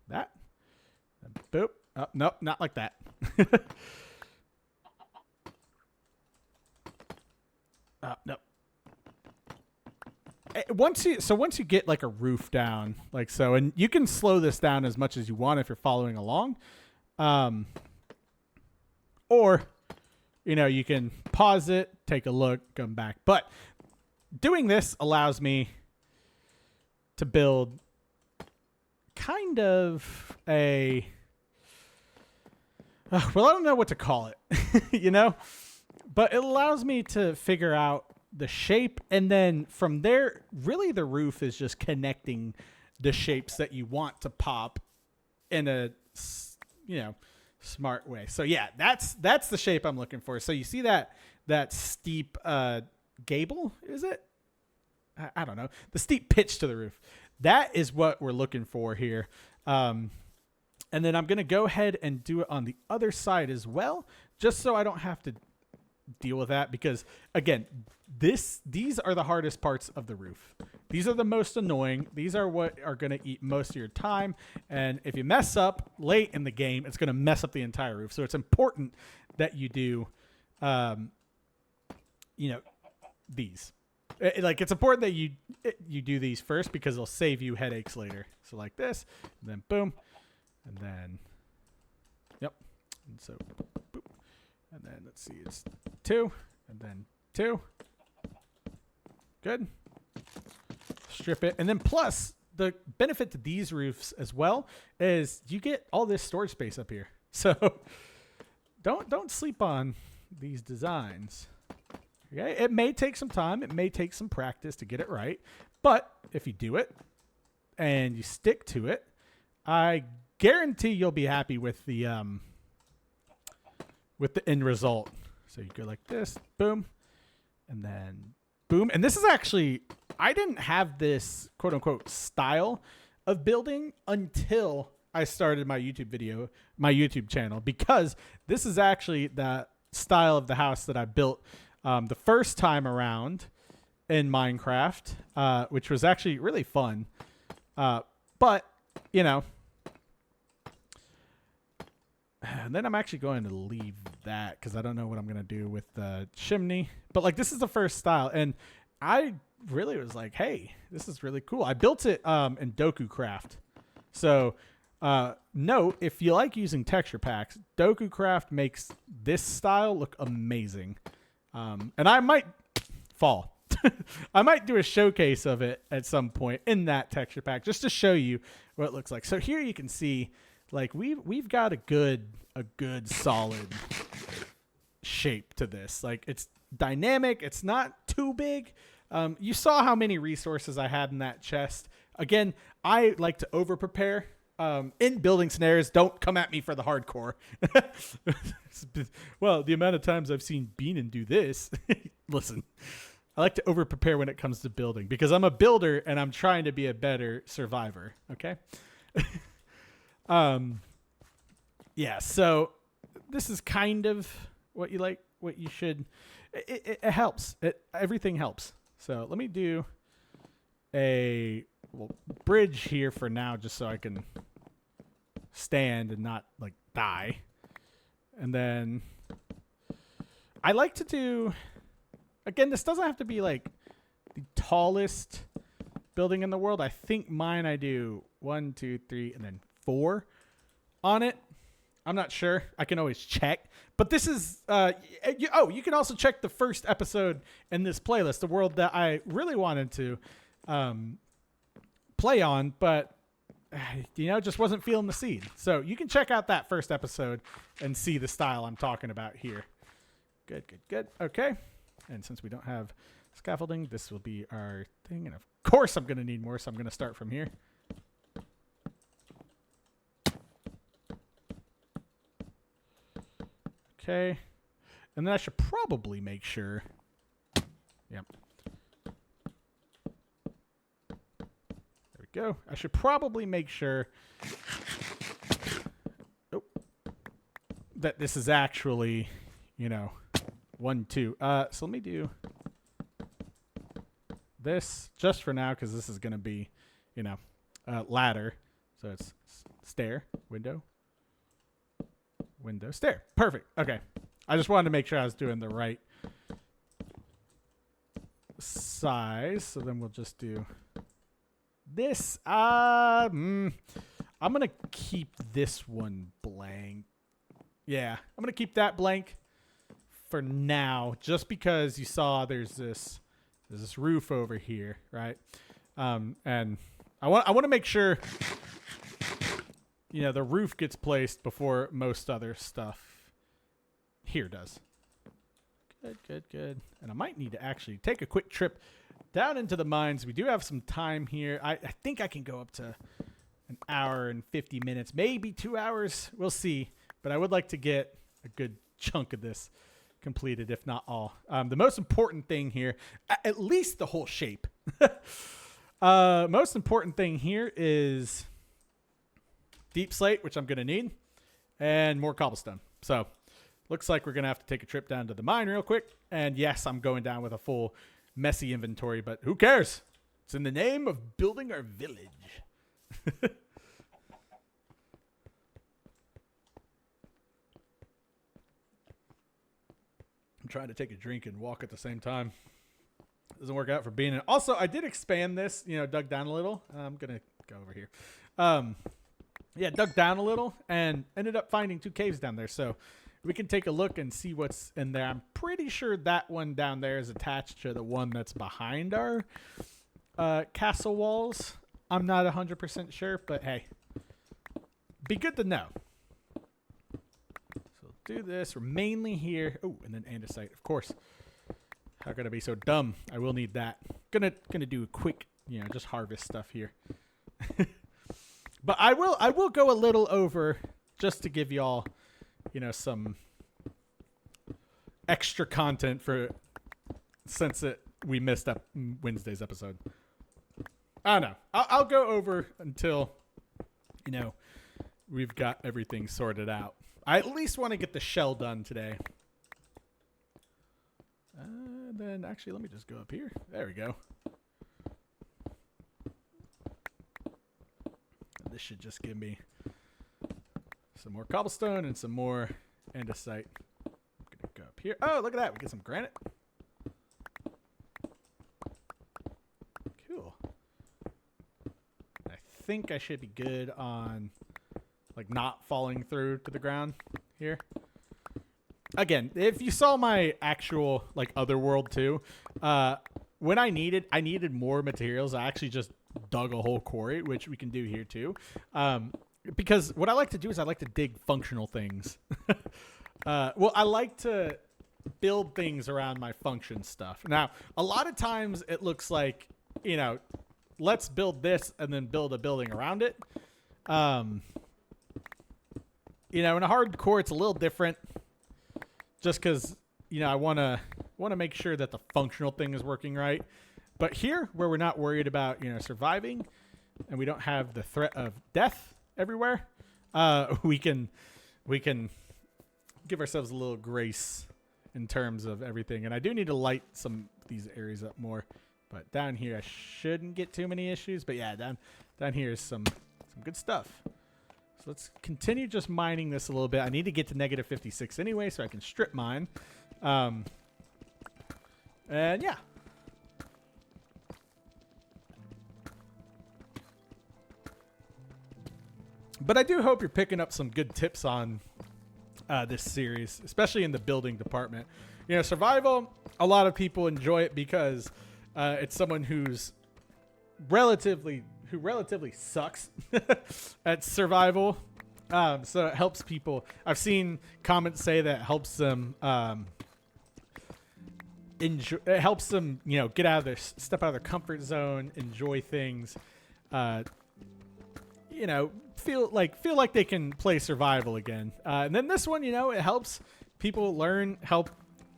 that. And boop. Oh, nope, not like that. Nope. Once you get like a roof down like so, and you can slow this down as much as you want if you're following along, or you know, you can pause it, take a look, come back. But doing this allows me to build kind of a well, I don't know what to call it, you know, but it allows me to figure out the shape, and then from there, really the roof is just connecting the shapes that you want to pop in a, you know, smart way. So yeah, that's the shape I'm looking for. So you see that steep gable, is it? I don't know. The steep pitch to the roof. That is what we're looking for here. And then I'm going to go ahead and do it on the other side as well, just so I don't have to deal with that, because again, these are the hardest parts of the roof. These are the most annoying. These are what are going to eat most of your time, and if you mess up late in the game, it's going to mess up the entire roof. So it's important that you do you know, these. It's important that you do these first, because it'll save you headaches later. So like this, and then boom, and then yep, and so boop. And then let's see, it's 2, and then 2. Good. Strip it. And then plus, the benefit to these roofs as well is you get all this storage space up here. So don't sleep on these designs. Okay? It may take some time. It may take some practice to get it right. But if you do it and you stick to it, I guarantee you'll be happy with the end result. So you go like this, boom, and then boom. And this is actually, I didn't have this quote unquote style of building until I started my YouTube channel, because this is actually the style of the house that I built the first time around in Minecraft, which was actually really fun. But, you know, and then I'm actually going to leave that because I don't know what I'm going to do with the chimney. But like, this is the first style, and I really was like, hey, this is really cool. I built it in Doku Craft. So Note, if you like using texture packs, DokuCraft makes this style look amazing. And I might fall. I might do a showcase of it at some point in that texture pack just to show you what it looks like. So here you can see, like, we've got a good solid shape to this. Like, it's dynamic. It's not too big. You saw how many resources I had in that chest. Again, I like to over prepare. In building scenarios, don't come at me for the hardcore. Well, the amount of times I've seen Beanin do this. Listen, I like to over prepare when it comes to building because I'm a builder and I'm trying to be a better survivor. Okay. Yeah. So this is kind of what you like, what you should. It helps. Everything helps. So let me do a bridge here for now, just so I can stand and not like die. And then I like to do, again, this doesn't have to be like the tallest building in the world. I think mine, I do 1, 2, 3, and then 4 on it. I'm not sure. I can always check. But this is, you can also check the first episode in this playlist, the world that I really wanted to play on, but just wasn't feeling the seed. So you can check out that first episode and see the style I'm talking about here. Good. Okay. And since we don't have scaffolding, this will be our thing. And of course I'm going to need more, so I'm going to start from here. Okay. And then I should probably make sure. Yep. Go. I should probably make sure that this is actually, 1, 2. So let me do this just for now because this is going to be, ladder. So it's stair, window, stair. Perfect. Okay. I just wanted to make sure I was doing the right size. So then we'll just do this. I'm going to keep this one blank. Yeah, I'm going to keep that blank for now just because you saw there's this roof over here, right? And I want to make sure the roof gets placed before most other stuff here does. Good. And I might need to actually take a quick trip down into the mines. We do have some time here. I think I can go up to an hour and 50 minutes, maybe 2 hours. We'll see. But I would like to get a good chunk of this completed, if not all. The most important thing here, at least the whole shape. Most important thing here is deep slate, which I'm going to need, and more cobblestone. So looks like we're going to have to take a trip down to the mine real quick. And yes, I'm going down with a full messy inventory, but who cares? It's in the name of building our village. I'm trying to take a drink and walk at the same time. Doesn't work out for Beanin. Also, I did expand this, dug down a little. I'm going to go over here. Dug down a little and ended up finding 2 caves down there. So we can take a look and see what's in there. I'm pretty sure that one down there is attached to the one that's behind our castle walls. I'm not 100% sure, but hey, be good to know. So do this. We're mainly here. Oh, and then andesite, of course. How could I be so dumb? I will need that. Gonna do a quick, just harvest stuff here. But I will go a little over just to give y'all, some extra content for since we missed up Wednesday's episode. I don't know. I'll go over until, we've got everything sorted out. I at least want to get the shell done today. Then actually, let me just go up here. There we go. This should just give me some more cobblestone and some more andesite. I'm gonna go up here. Oh, look at that. We get some granite. Cool. I think I should be good on like not falling through to the ground here. Again, if you saw my actual like other world too, when I needed more materials, I actually just dug a whole quarry, which we can do here too. Because what I like to do is I like to dig functional things. Well, I like to build things around my function stuff. Now, a lot of times it looks like, you know, let's build this and then build a building around it. You know, in a hardcore, it's a little different. Just because, you know, I want to make sure that the functional thing is working right. But here, where we're not worried about, you know, surviving, and we don't have the threat of death everywhere, we can give ourselves a little grace in terms of everything. And I do need to light some of these areas up more. But down here, I shouldn't get too many issues. But yeah, down here is some good stuff. So let's continue just mining this a little bit. I need to get to negative 56 anyway, so I can strip mine. And yeah. But I do hope you're picking up some good tips on this series, especially in the building department. You know, survival, a lot of people enjoy it because it's someone who relatively sucks at survival. So it helps people. I've seen comments say that it helps them enjoy. It helps them, you know, step out of their comfort zone, enjoy things. You know, feel like they can play survival again. And then this one, you know, it helps people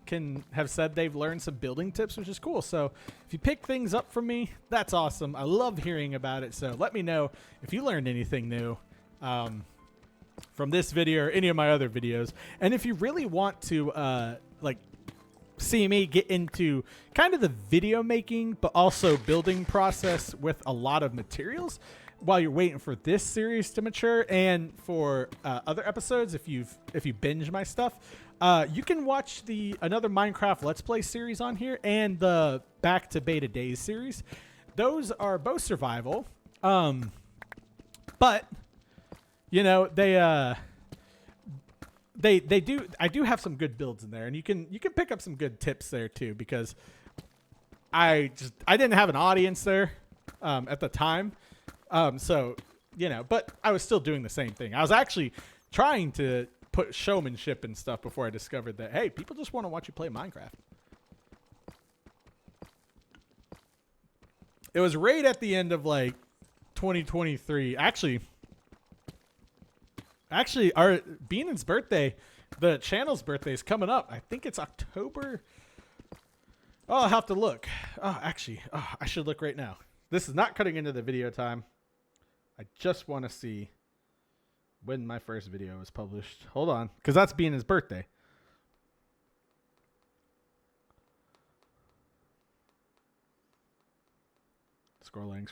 can have said they've learned some building tips, which is cool. So if you pick things up from me, that's awesome. I love hearing about it. So let me know if you learned anything new from this video or any of my other videos. And if you really want to see me get into kind of the video making, but also building process with a lot of materials while you're waiting for this series to mature, and for other episodes, if you binge my stuff, you can watch another Minecraft Let's Play series on here and the Back to Beta Days series. Those are both survival, but you know I do have some good builds in there, and you can pick up some good tips there too, because I didn't have an audience there at the time. So, you know, but I was still doing the same thing. I was actually trying to put showmanship and stuff before I discovered that, hey, people just want to watch you play Minecraft. It was right at the end of like 2023. Actually, our Beanin's birthday, the channel's birthday, is coming up. I think it's October. Oh, I'll have to look. I should look right now. This is not cutting into the video time. I just want to see when my first video was published. Hold on, because that's Beanin's birthday. Scrolling.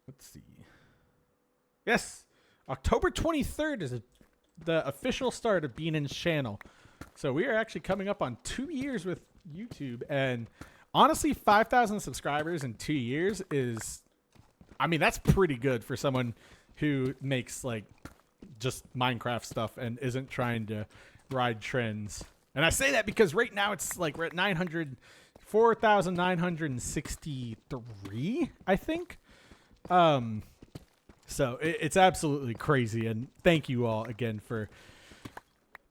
Let's see. Yes, October 23rd is the official start of Beanin's channel. So we are actually coming up on 2 years with YouTube, and honestly, 5,000 subscribers in 2 years is, I mean, that's pretty good for someone who makes like just Minecraft stuff and isn't trying to ride trends. And I say that because right now it's like we're at 4,963, I think. So it's absolutely crazy. And thank you all again for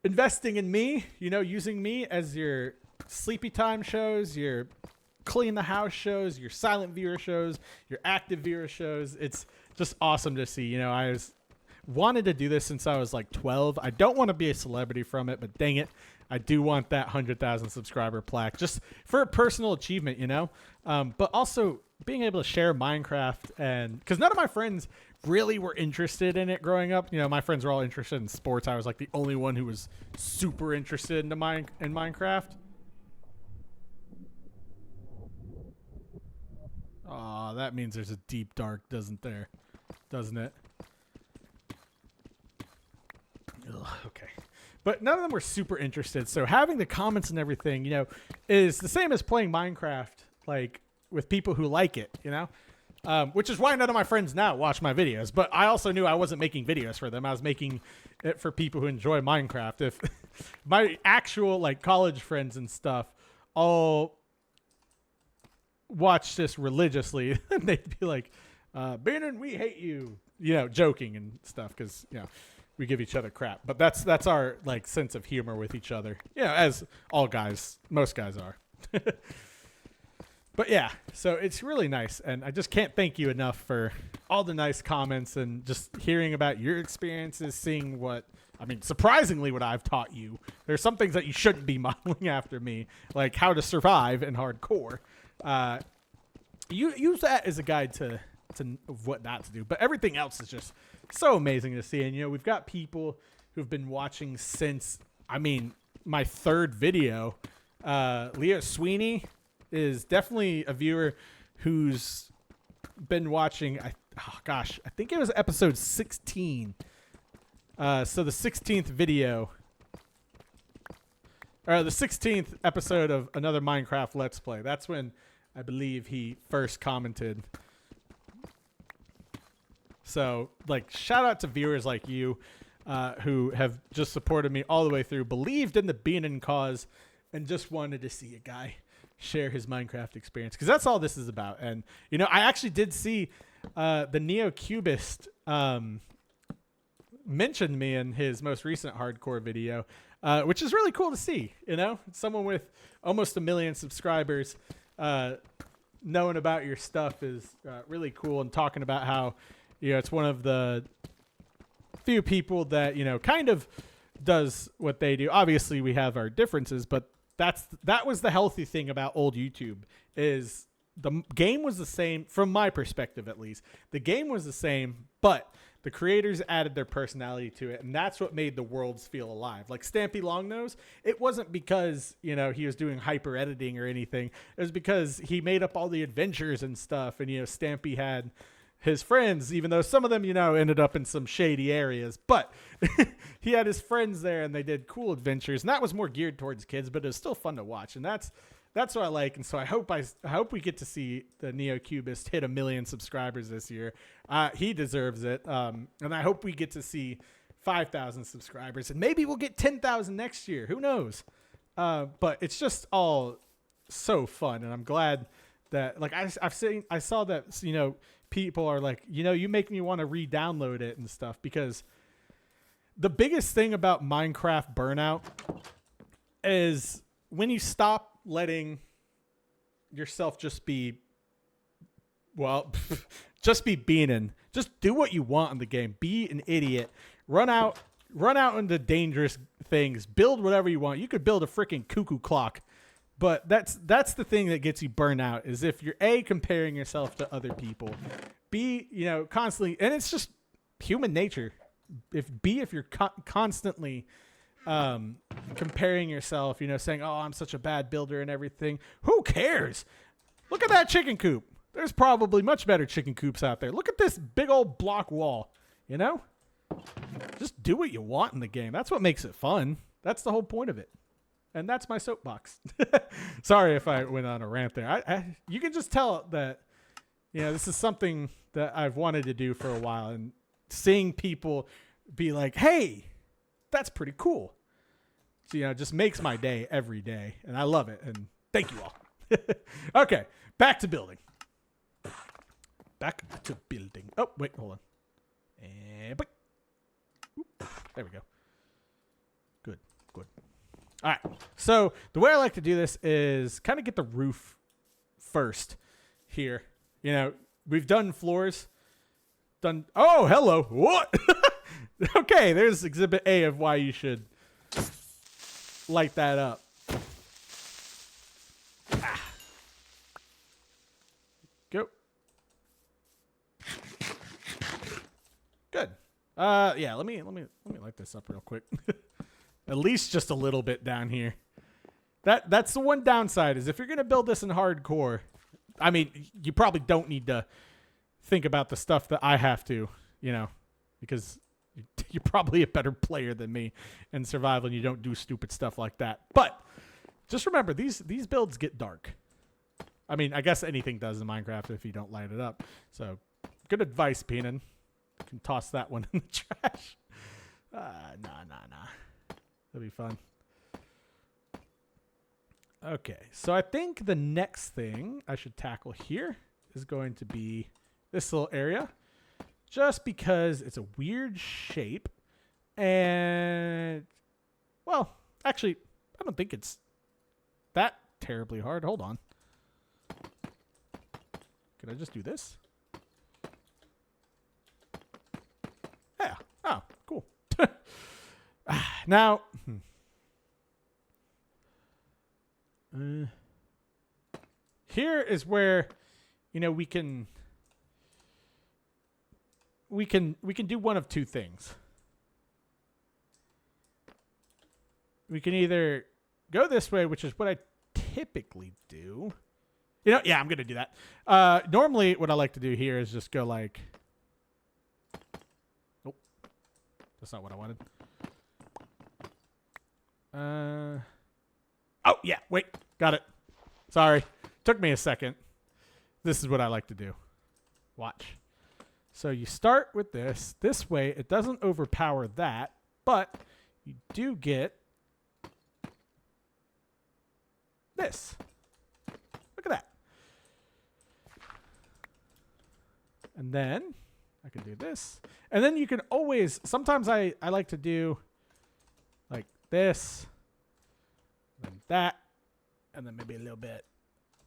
investing in me, you know, using me as your sleepy time shows, your clean the house shows, your silent viewer shows, your active viewer shows. It's just awesome to see. You know, I wanted to do this since I was like 12. I don't want to be a celebrity from it, but dang it, I do want that 100,000 subscriber plaque just for a personal achievement, you know. But also being able to share Minecraft, and because none of my friends really were interested in it growing up. You know, my friends were all interested in sports. I was like the only one who was super interested in Minecraft. Oh, that means there's a deep dark, doesn't it? Ugh, okay. But none of them were super interested. So having the comments and everything, you know, is the same as playing Minecraft, like with people who like it, you know? Which is why none of my friends now watch my videos. But I also knew I wasn't making videos for them. I was making it for people who enjoy Minecraft. If my actual like college friends and stuff all watch this religiously, then they'd be like, Beanin, we hate you, you know, joking and stuff, because, you know, we give each other crap. But that's our like sense of humor with each other, you know, as all guys, most guys are. But yeah, so it's really nice, and I just can't thank you enough for all the nice comments and just hearing about your experiences, seeing what, I mean, surprisingly what I've taught you. There's some things that you shouldn't be modeling after me, like how to survive in hardcore. You use that as a guide to what not to do, but everything else is just so amazing to see. And, you know, we've got people who've been watching since, I mean, my third video. Leo Sweeney is definitely a viewer who's been watching, I think it was episode 16. So the 16th video, or the 16th episode of another Minecraft Let's Play. That's when I believe he first commented. So, like, shout out to viewers like you who have just supported me all the way through, believed in the Beanin cause, and just wanted to see a guy share his Minecraft experience, because that's all this is about. And, you know, I actually did see the Neo-Cubist mentioned me in his most recent hardcore video, which is really cool to see. You know, someone with almost 1 million subscribers knowing about your stuff is really cool, and talking about how, you know, it's one of the few people that, you know, kind of does what they do. Obviously we have our differences, but that was the healthy thing about old YouTube, is the game was the same, from my perspective at least. The game was the same, but the creators added their personality to it, and that's what made the worlds feel alive. Like Stampy Longnose, it wasn't because, you know, he was doing hyper editing or anything. It was because he made up all the adventures and stuff, and, you know, Stampy had his friends, even though some of them, you know, ended up in some shady areas, but he had his friends there, and they did cool adventures, and that was more geared towards kids, but it was still fun to watch, and that's what I like. And so I hope we get to see the Neo-Cubist hit 1 million subscribers this year. He deserves it, and I hope we get to see 5,000 subscribers, and maybe we'll get 10,000 next year. Who knows? But it's just all so fun, and I'm glad that, like, I saw that, you know, people are like, you know, you make me want to re-download it and stuff, because the biggest thing about Minecraft burnout is when you stop letting yourself just be, well, just be Beanin. Just do what you want in the game. Be an idiot. Run out into dangerous things. Build whatever you want. You could build a freaking cuckoo clock. But that's the thing that gets you burned out, is if you're comparing yourself to other people. B, you know, constantly, and it's just human nature. If you're constantly comparing yourself, you know, saying, oh, I'm such a bad builder and everything. Who cares? Look at that chicken coop. There's probably much better chicken coops out there. Look at this big old block wall, you know? Just do what you want in the game. That's what makes it fun. That's the whole point of it. And that's my soapbox. Sorry if I went on a rant there. You can just tell that, you know, this is something that I've wanted to do for a while. And seeing people be like, hey, that's pretty cool. So, you know, it just makes my day every day. And I love it. And thank you all. Okay, back to building. Oh, wait, hold on. And there we go. Good. All right. So the way I like to do this is kind of get the roof first here. You know, we've done floors. Oh, hello. What? Okay, there's exhibit A of why you should light that up. Go. Good. Yeah, let me light this up real quick. At least just a little bit down here. That's the one downside, is if you're going to build this in hardcore, I mean, you probably don't need to think about the stuff that I have to, you know, because you're probably a better player than me in survival and you don't do stupid stuff like that. But just remember, these builds get dark. I mean, I guess anything does in Minecraft if you don't light it up. So, good advice, Beanin. You can toss that one in the trash. Nah. That'd be fun. Okay, so I think the next thing I should tackle here is going to be this little area. Just because it's a weird shape. And, well, actually, I don't think it's that terribly hard. Hold on. Can I just do this? Yeah. Oh, cool. Now, here is where, we can do one of two things. We can either go this way, which is what I typically do. Yeah, I'm going to do that. Normally, what I like to do here is just go like... Nope. That's not what I wanted. Oh, yeah. Wait. Got it. Sorry. Took me a second. This is what I like to do. Watch. So you start with this. This way, it doesn't overpower that, but you do get this. Look at that. And then I can do this. And then you can always, sometimes I like to do like this, then that, and then maybe a little bit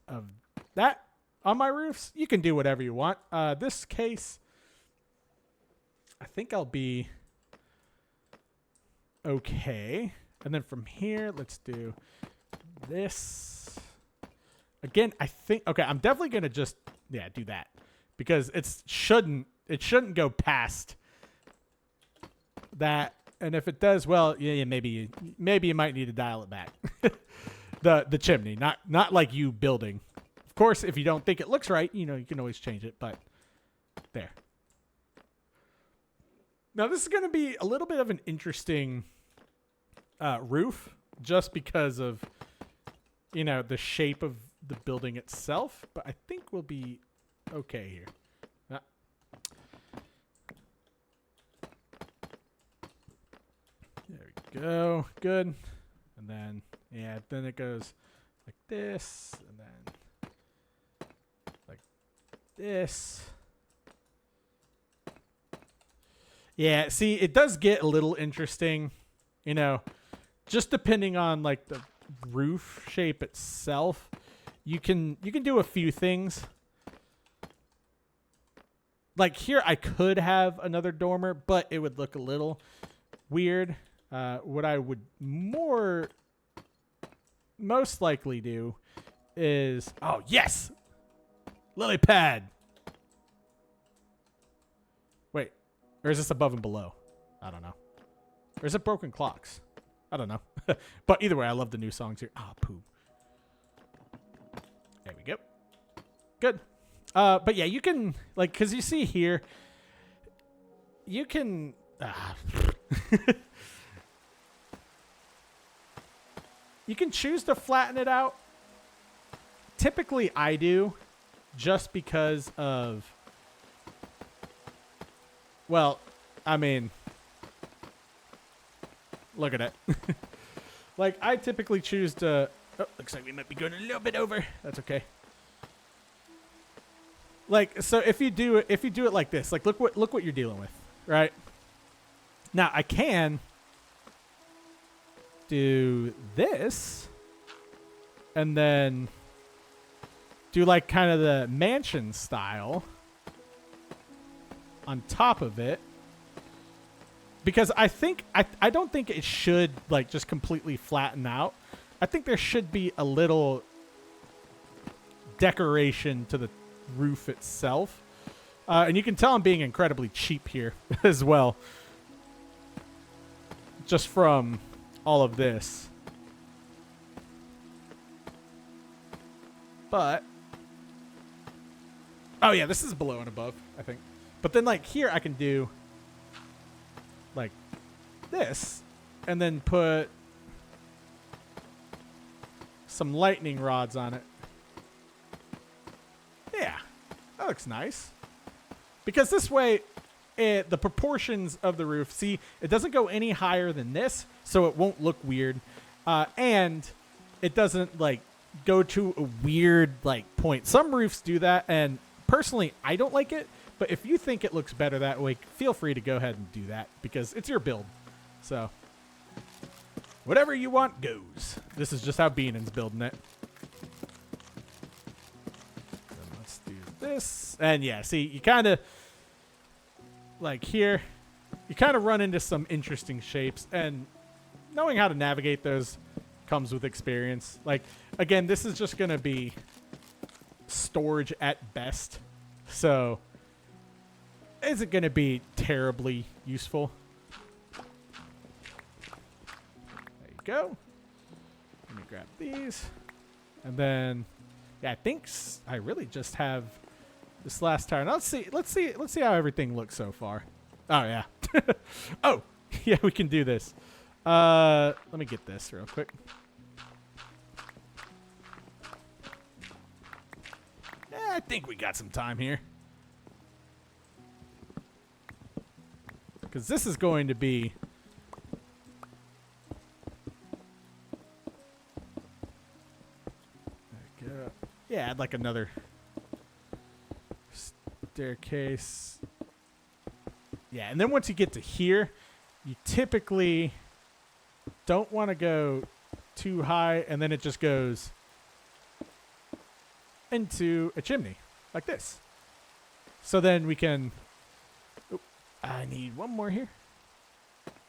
of that on my roofs. You can do whatever you want. This case, I think I'll be okay. And then from here, let's do this. Again, I think, okay, I'm definitely going to just, do that. Because it shouldn't go past that. And if it does, well, maybe you might need to dial it back. the chimney, not like you building. Of course, if you don't think it looks right, you can always change it, but there. Now, this is going to be a little bit of an interesting roof just because of, the shape of the building itself, but I think we'll be okay here. There we go. Good. And then, then it goes like this, and then like this. Yeah, see, it does get a little interesting, just depending on like the roof shape itself. You can do a few things. Like here, I could have another dormer, but it would look a little weird. What I would most likely do is, oh yes, lily pad. Wait, or is this above and below? I don't know. Or is it broken clocks? I don't know. But either way, I love the new songs here. Ah, poo. There we go. Good. But yeah, you can, like, because you see here, you can... you can choose to flatten it out. Typically, I do, just because of... Well, I mean... Look at it. Like, I typically choose to... Oh, looks like we might be going a little bit over. That's okay. Like, so if you do it like this, like look what you're dealing with, right? Now I can do this and then do like kind of the mansion style on top of it. Because I don't think it should like just completely flatten out. I think there should be a little decoration to the roof itself. And you can tell I'm being incredibly cheap here as well. Just from all of this. But, oh yeah, this is below and above, I think. But then like here I can do like this and then put some lightning rods on it. That looks nice. Because this way, the proportions of the roof, see, it doesn't go any higher than this, so it won't look weird. And it doesn't, like, go to a weird, like, point. Some roofs do that, and personally, I don't like it. But if you think it looks better that way, feel free to go ahead and do that, because it's your build. So, whatever you want goes. This is just how Beanin's building it. Then let's do this. And yeah, see, you kind of, like here, you kind of run into some interesting shapes. And knowing how to navigate those comes with experience. Like, again, this is just going to be storage at best. So, isn't going to be terribly useful. There you go. Let me grab these. And then, yeah, I think I really just have this last tower. Now let's see how everything looks so far. Oh, yeah. Oh, yeah, we can do this. Let me get this real quick. Yeah, I think we got some time here. Because this is going to be... There we go. Yeah, add like another staircase. Yeah, and then once you get to here, you typically don't want to go too high, and then it just goes into a chimney, like this. So then we can... I need one more here.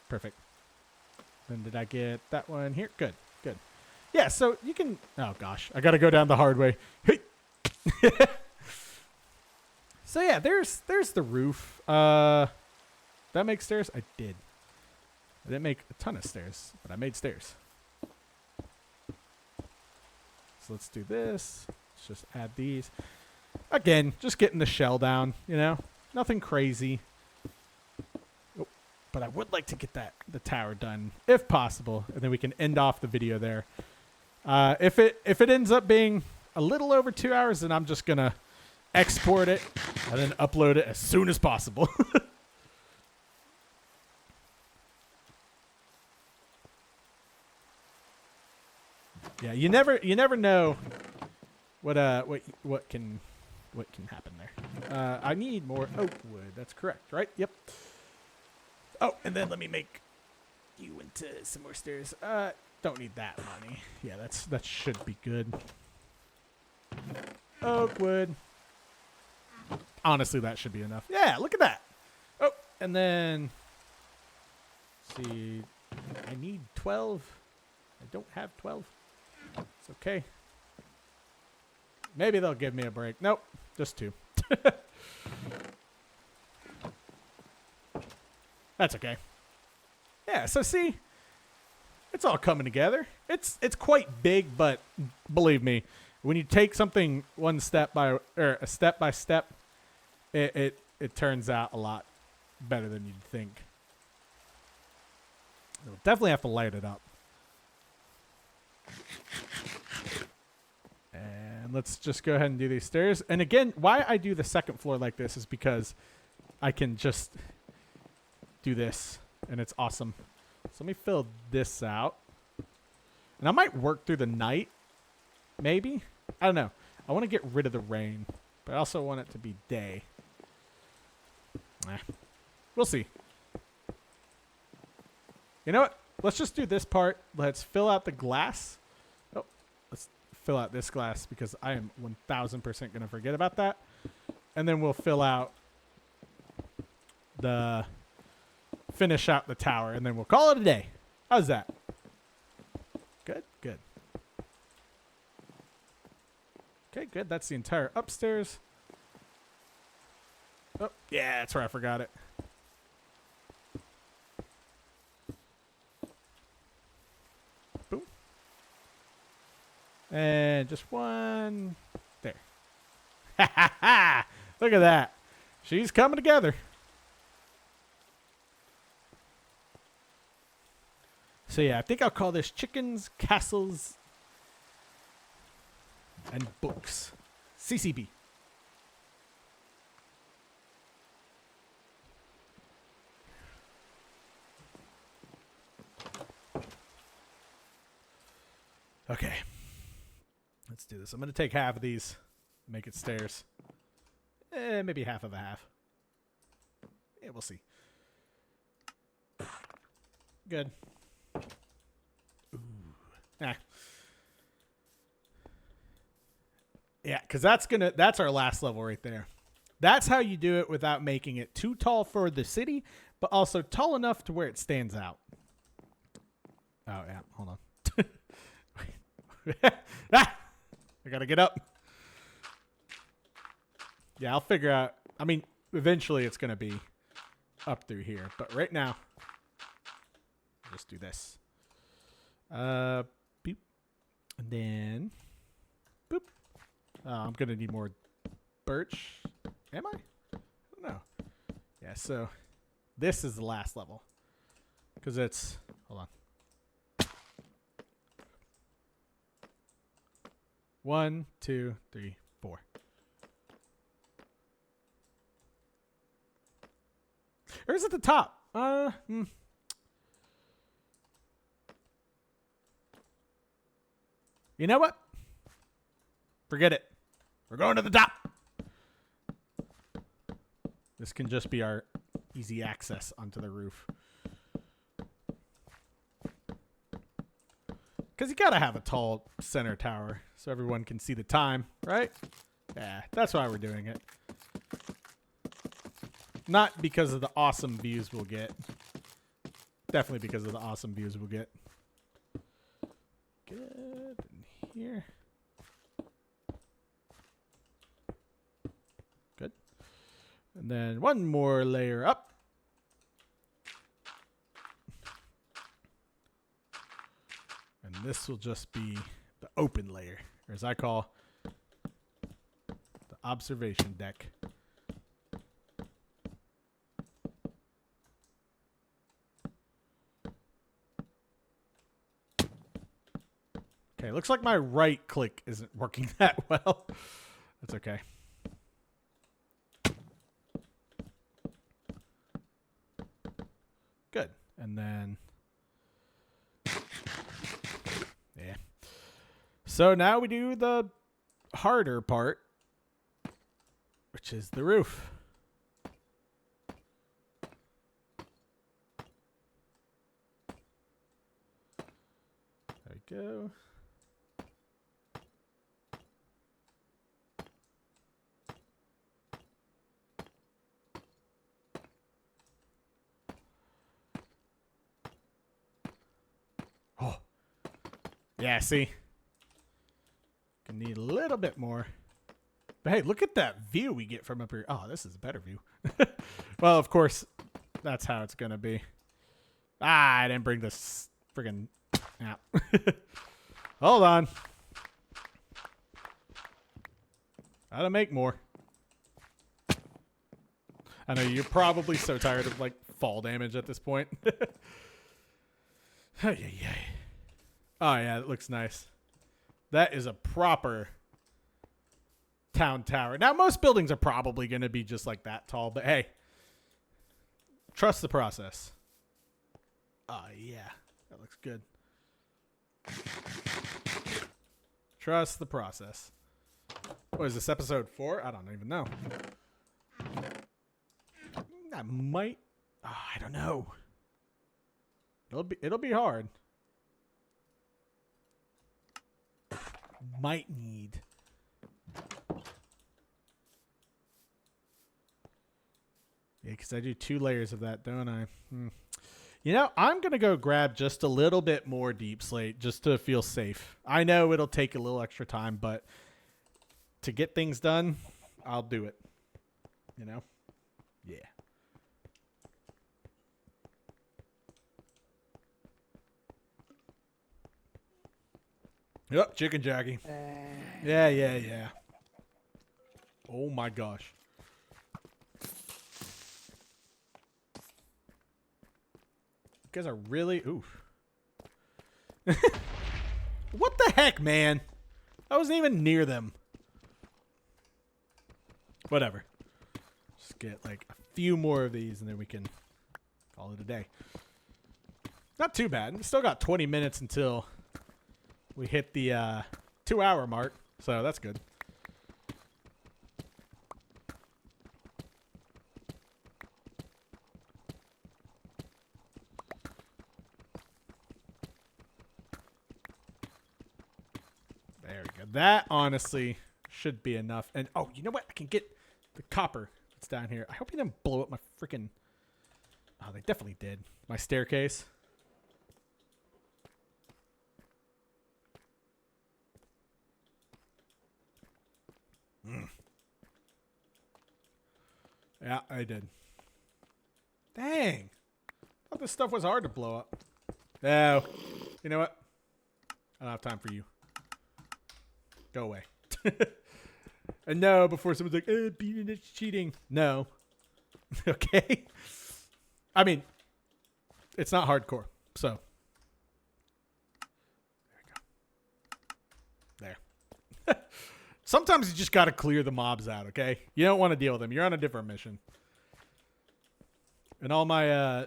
Perfect. Then did I get that one here? Good, good. Yeah, so you can... Oh, gosh. I got to go down the hard way. Hey. So, yeah, there's the roof. Did I make stairs? I did. I didn't make a ton of stairs, but I made stairs. So let's do this. Let's just add these. Again, just getting the shell down, you know? Nothing crazy. But I would like to get the tower done, if possible, and then we can end off the video there. If it ends up being a little over 2 hours, then I'm just gonna export it and then upload it as soon as possible. Yeah, you never know what can happen there. I need more oak wood. That's correct, right? Yep. Oh, and then let me make you into some more stairs. Don't need that money. Yeah, that should be good. Oak wood. Honestly, that should be enough. Yeah, look at that. Oh, and then let's see, I need 12. I don't have 12. It's okay. Maybe they'll give me a break. Nope, just 2. That's okay. Yeah, so see, it's all coming together. It's quite big, but believe me, when you take something a step by step, it turns out a lot better than you'd think. You'll definitely have to light it up. And let's just go ahead and do these stairs. And again, why I do the second floor like this is because I can just do this, and it's awesome. So let me fill this out. And I might work through the night, maybe. I don't know. I want to get rid of the rain, but I also want it to be day. We'll see. You know what? Let's just do this part. Let's fill out the glass. Oh, let's fill out this glass because I am 1000% going to forget about that. And then we'll fill out finish out the tower, and then we'll call it a day. How's that? Good, good. Okay, good. That's the entire upstairs. Oh, yeah, that's where I forgot it. Boom. And just one. There. Ha ha ha! Look at that. She's coming together. So yeah, I think I'll call this Chickens, Castles, and Books. CCB. Okay. Let's do this. I'm going to take half of these, make it stairs. Maybe half of a half. Yeah, we'll see. Good. Ooh. Ah. Yeah, because that's our last level right there. That's how you do it without making it too tall for the city, but also tall enough to where it stands out. Oh, yeah. Hold on. Ah! I gotta get up. Yeah, I'll figure out. I mean, eventually it's going to be up through here. But right now, I'll just do this. Boop. And then, boop. I'm going to need more birch. Am I? I don't know. Yeah, so this is the last level. Because it's, hold on. 1, 2, 3, 4. Or is it the top? You know what? Forget it. We're going to the top. This can just be our easy access onto the roof. Because you gotta have a tall center tower so everyone can see the time, right? Yeah, that's why we're doing it. Not because of the awesome views we'll get. Definitely because of the awesome views we'll get. Good. In here. Good. And then one more layer up. And this will just be the open layer, or as I call the observation deck. Okay, looks like my right click isn't working that well. That's okay. Good. And then, yeah. So now we do the harder part, which is the roof. There we go. Oh, yeah, see? Gonna need a little bit more. But hey, look at that view we get from up here. Oh, this is a better view. Well, of course, that's how it's gonna be. Ah, I didn't bring this friggin' app. Hold on. Gotta make more. I know you're probably so tired of like fall damage at this point. Oh yeah, it looks nice. That is a proper town tower. Now, most buildings are probably going to be just like that tall, but hey, trust the process. Oh yeah, that looks good. Trust the process. What is this, episode 4? I don't even know. I might. Oh, I don't know. It'll be hard. Might need. Yeah, because I do 2 layers of that, don't I? You know, I'm going to go grab just a little bit more deep slate just to feel safe. I know it'll take a little extra time, but to get things done, I'll do it. You know? Yeah. Yep, chicken Jackie. Yeah. Oh my gosh. You guys are really... Oof. What the heck, man? I wasn't even near them. Whatever. Just get like a few more of these and then we can call it a day. Not too bad. We still got 20 minutes until we hit the 2-hour mark, so that's good. There we go. That honestly should be enough. And oh, you know what? I can get the copper that's down here. I hope you didn't blow up my freaking. Oh, they definitely did. My staircase. Yeah, I did. Dang. I thought this stuff was hard to blow up. Oh. You know what? I don't have time for you. Go away. And no, before someone's like, Beanin is cheating. No. Okay. I mean, it's not hardcore, so. There we go. There. Sometimes you just got to clear the mobs out, okay? You don't want to deal with them. You're on a different mission. And all my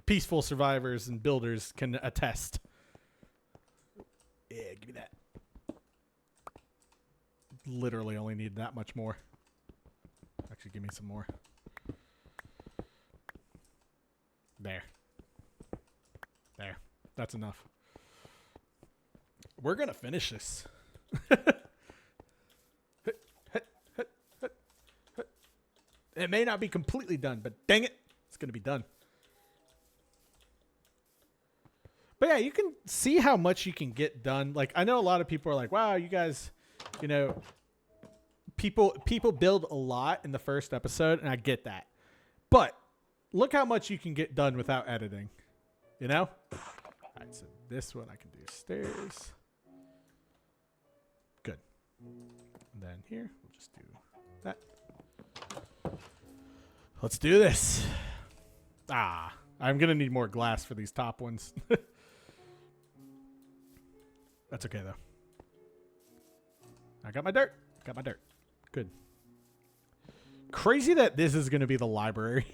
peaceful survivors and builders can attest. Yeah, give me that. Literally only need that much more. Actually, give me some more. There. There. That's enough. We're going to finish this. It may not be completely done, but dang it, it's going to be done. But yeah, you can see how much you can get done. Like, I know a lot of people are like, wow, you guys, you know, people build a lot in the first episode, and I get that. But look how much you can get done without editing, you know? All right, so this one I can do stairs. Good. And then here, we'll just do that. Let's do this. Ah, I'm going to need more glass for these top ones. That's okay, though. I got my dirt. Got my dirt. Good. Crazy that this is going to be the library.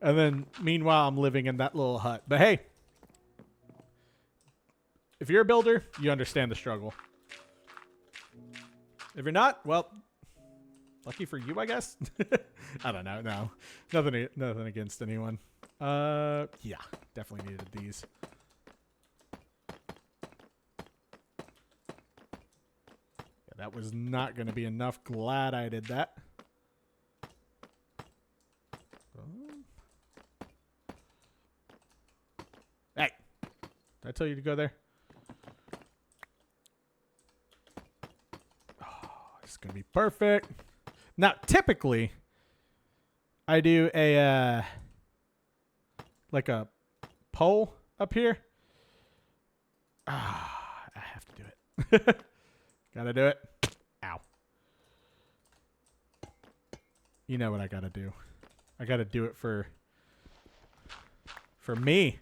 And then, meanwhile, I'm living in that little hut. But hey, if you're a builder, you understand the struggle. If you're not, well, lucky for you, I guess. I don't know. No, nothing against anyone. Yeah, definitely needed these. Yeah, that was not going to be enough. Glad I did that. Hey, did I tell you to go there? Oh, it's going to be perfect. Now, typically, I do a, like a pole up here. Ah, I have to do it. Gotta do it. Ow. You know what I gotta do. I gotta do it for me.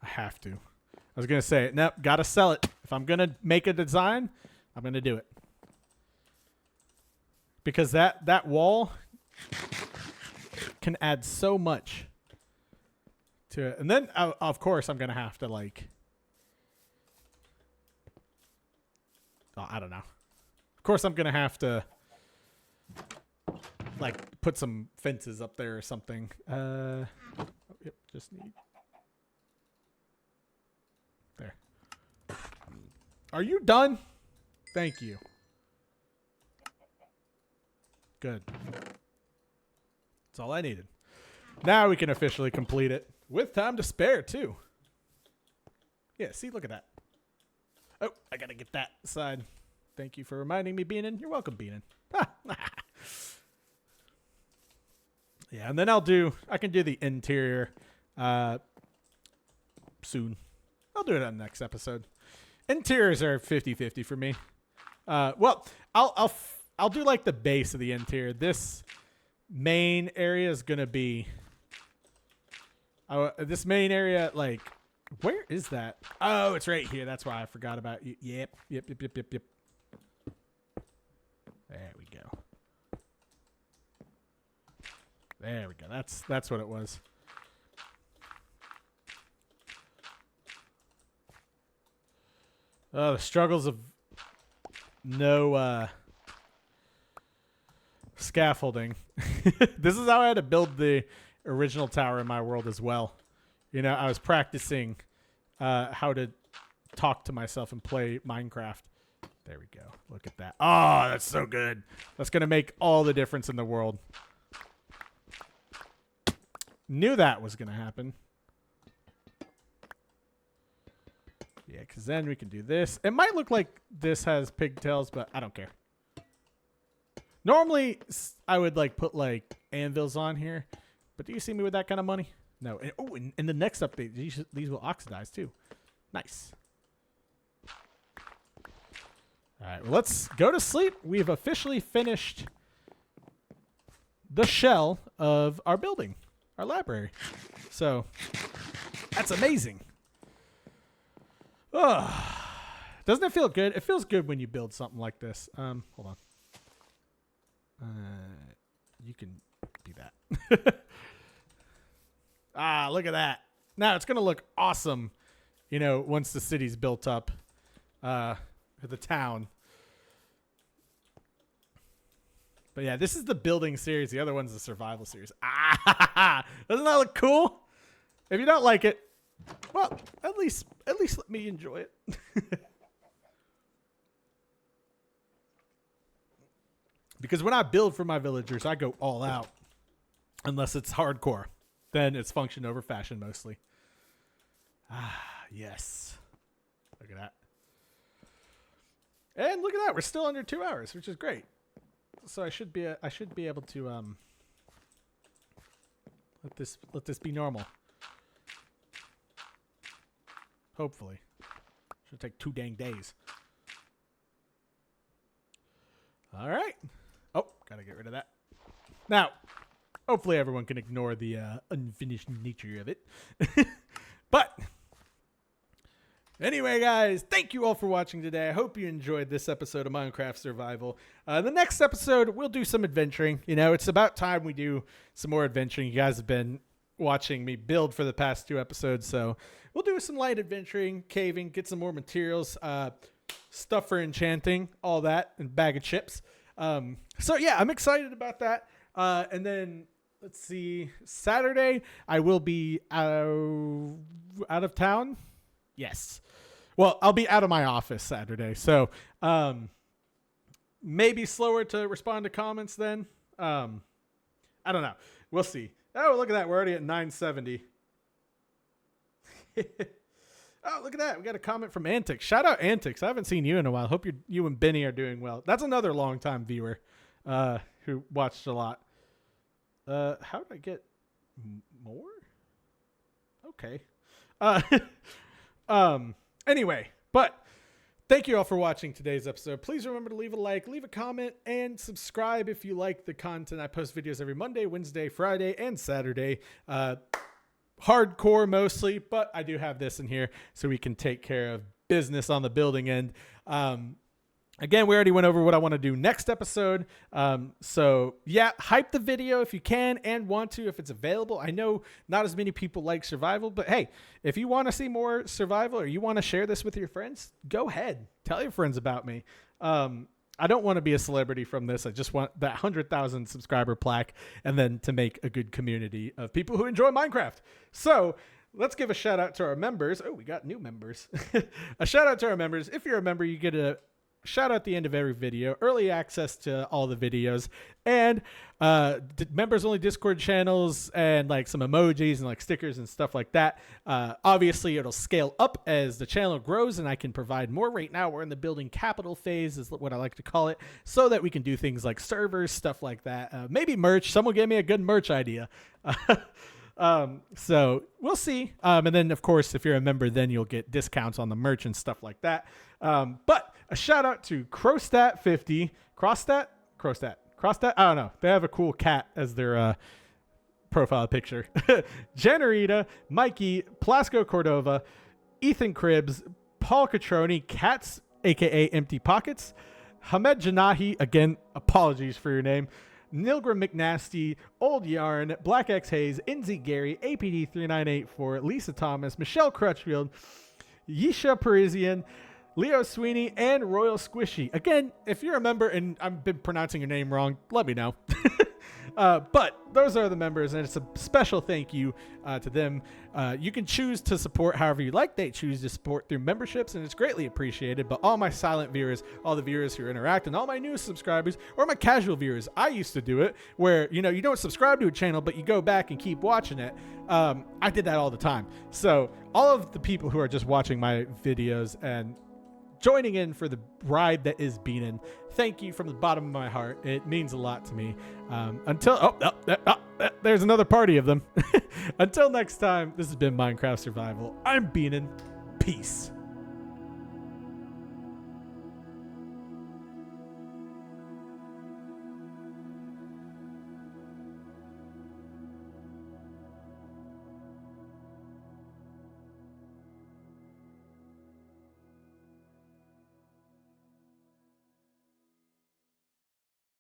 I have to. I was gonna say, nope, gotta sell it. If I'm gonna make a design, I'm gonna do it. Because that wall can add so much to it. And then, of course, I'm going to have to, like... Oh, I don't know. Of course, I'm going to have to, like, put some fences up there or something. Oh, yep, just need... There. Are you done? Thank you. Good. That's all I needed. Now we can officially complete it with time to spare, too. Yeah, see, look at that. Oh, I got to get that side. Thank you for reminding me, Beanin. You're welcome, Beanin. Yeah, and then I can do the interior soon. I'll do it on the next episode. Interiors are 50-50 for me. Well, I'll do like the base of the interior. This main area is going to be... this main area, like... Where is that? Oh, it's right here. That's why I forgot about you. Yep. There we go. There we go. That's what it was. The struggles of no scaffolding. This is how I had to build the original tower in my world as well. You know, I was practicing how to talk to myself and play Minecraft. There we go. Look at that. Oh, that's so good. That's going to make all the difference in the world. Knew that was going to happen. Yeah, because then we can do this. It might look like this has pigtails, but I don't care. Normally, I would like put like anvils on here. But do you see me with that kind of money? No. And, oh, in the next update, these will oxidize too. Nice. All right, well, let's go to sleep. We've officially finished the shell of our building, our library. So that's amazing. Oh, doesn't it feel good? It feels good when you build something like this. Hold on. You can be that. Ah, look at that. Now it's going to look awesome, you know, once the city's built up, the town. But yeah, this is the building series. The other one's the survival series. Ah, doesn't that look cool? If you don't like it, well, at least let me enjoy it. Because when I build for my villagers, I go all out. Unless it's hardcore. Then it's function over fashion mostly. Ah, yes. Look at that. And look at that. We're still under 2 hours, which is great. So I should be able to let this be normal. Hopefully. Should take 2 dang days. All right. Oh, gotta get rid of that. Now, hopefully everyone can ignore the unfinished nature of it. But anyway, guys, thank you all for watching today. I hope you enjoyed this episode of Minecraft Survival. The next episode, we'll do some adventuring. You know, it's about time we do some more adventuring. You guys have been watching me build for the past 2 episodes, so we'll do some light adventuring, caving, get some more materials, stuff for enchanting, all that, and bag of chips. So yeah, I'm excited about that. And then let's see, Saturday I will be out of town. Yes. Well, I'll be out of my office Saturday. So, maybe slower to respond to comments then. I don't know. We'll see. Oh, look at that. We're already at 970. Oh, look at that. We got a comment from Antics. Shout out Antics. I haven't seen you in a while. Hope you and Benny are doing well. That's another longtime viewer who watched a lot. How did I get more? Okay. Anyway, but thank you all for watching today's episode. Please remember to leave a like, leave a comment, and subscribe if you like the content. I post videos every Monday, Wednesday, Friday, and Saturday. Hardcore mostly, but I do have this in here so we can take care of business on the building end. Again, we already went over what I want to do next episode. So yeah, hype the video if you can and want to, if it's available. I know not as many people like survival, but hey, if you want to see more survival or you want to share this with your friends, go ahead. Tell your friends about me. I don't want to be a celebrity from this. I just want that 100,000 subscriber plaque and then to make a good community of people who enjoy Minecraft. So let's give a shout out to our members. Oh, we got new members. A shout out to our members. If you're a member, you get a shout out at the end of every video, early access to all the videos, and members only Discord channels and like some emojis and like stickers and stuff like that. Obviously it'll scale up as the channel grows and I can provide more. Right now we're in the building capital phase is what I like to call it, so that we can do things like servers, stuff like that. Maybe merch. Someone gave me a good merch idea. So we'll see. And then of course, if you're a member, then you'll get discounts on the merch and stuff like that. But a shout out to Crowstat50, Crostat. I don't know. They have a cool cat as their, profile picture. Generita, Mikey, Plasco Cordova, Ethan Cribbs, Paul Catroni, Cats, aka Empty Pockets, Hamed Janahi, again, apologies for your name, Nilgram McNasty, Old Yarn, Black X Hayes, NZ Gary, APD 3984, Lisa Thomas, Michelle Crutchfield, Yisha Parisian, Leo Sweeney, and Royal Squishy. Again, if you're a member and I've been pronouncing your name wrong, let me know. But those are the members, and it's a special thank you to them. You can choose to support however you like. They choose to support through memberships, and it's greatly appreciated. But all my silent viewers, all the viewers who interact, and all my new subscribers, or my casual viewers, I used to do it where, you don't subscribe to a channel, but you go back and keep watching it. I did that all the time. So all of the people who are just watching my videos and joining in for the ride that is Beanin, thank you from the bottom of my heart. It means a lot to me. There's another party of them. Until next time, this has been Minecraft Survival. I'm Beanin. Peace.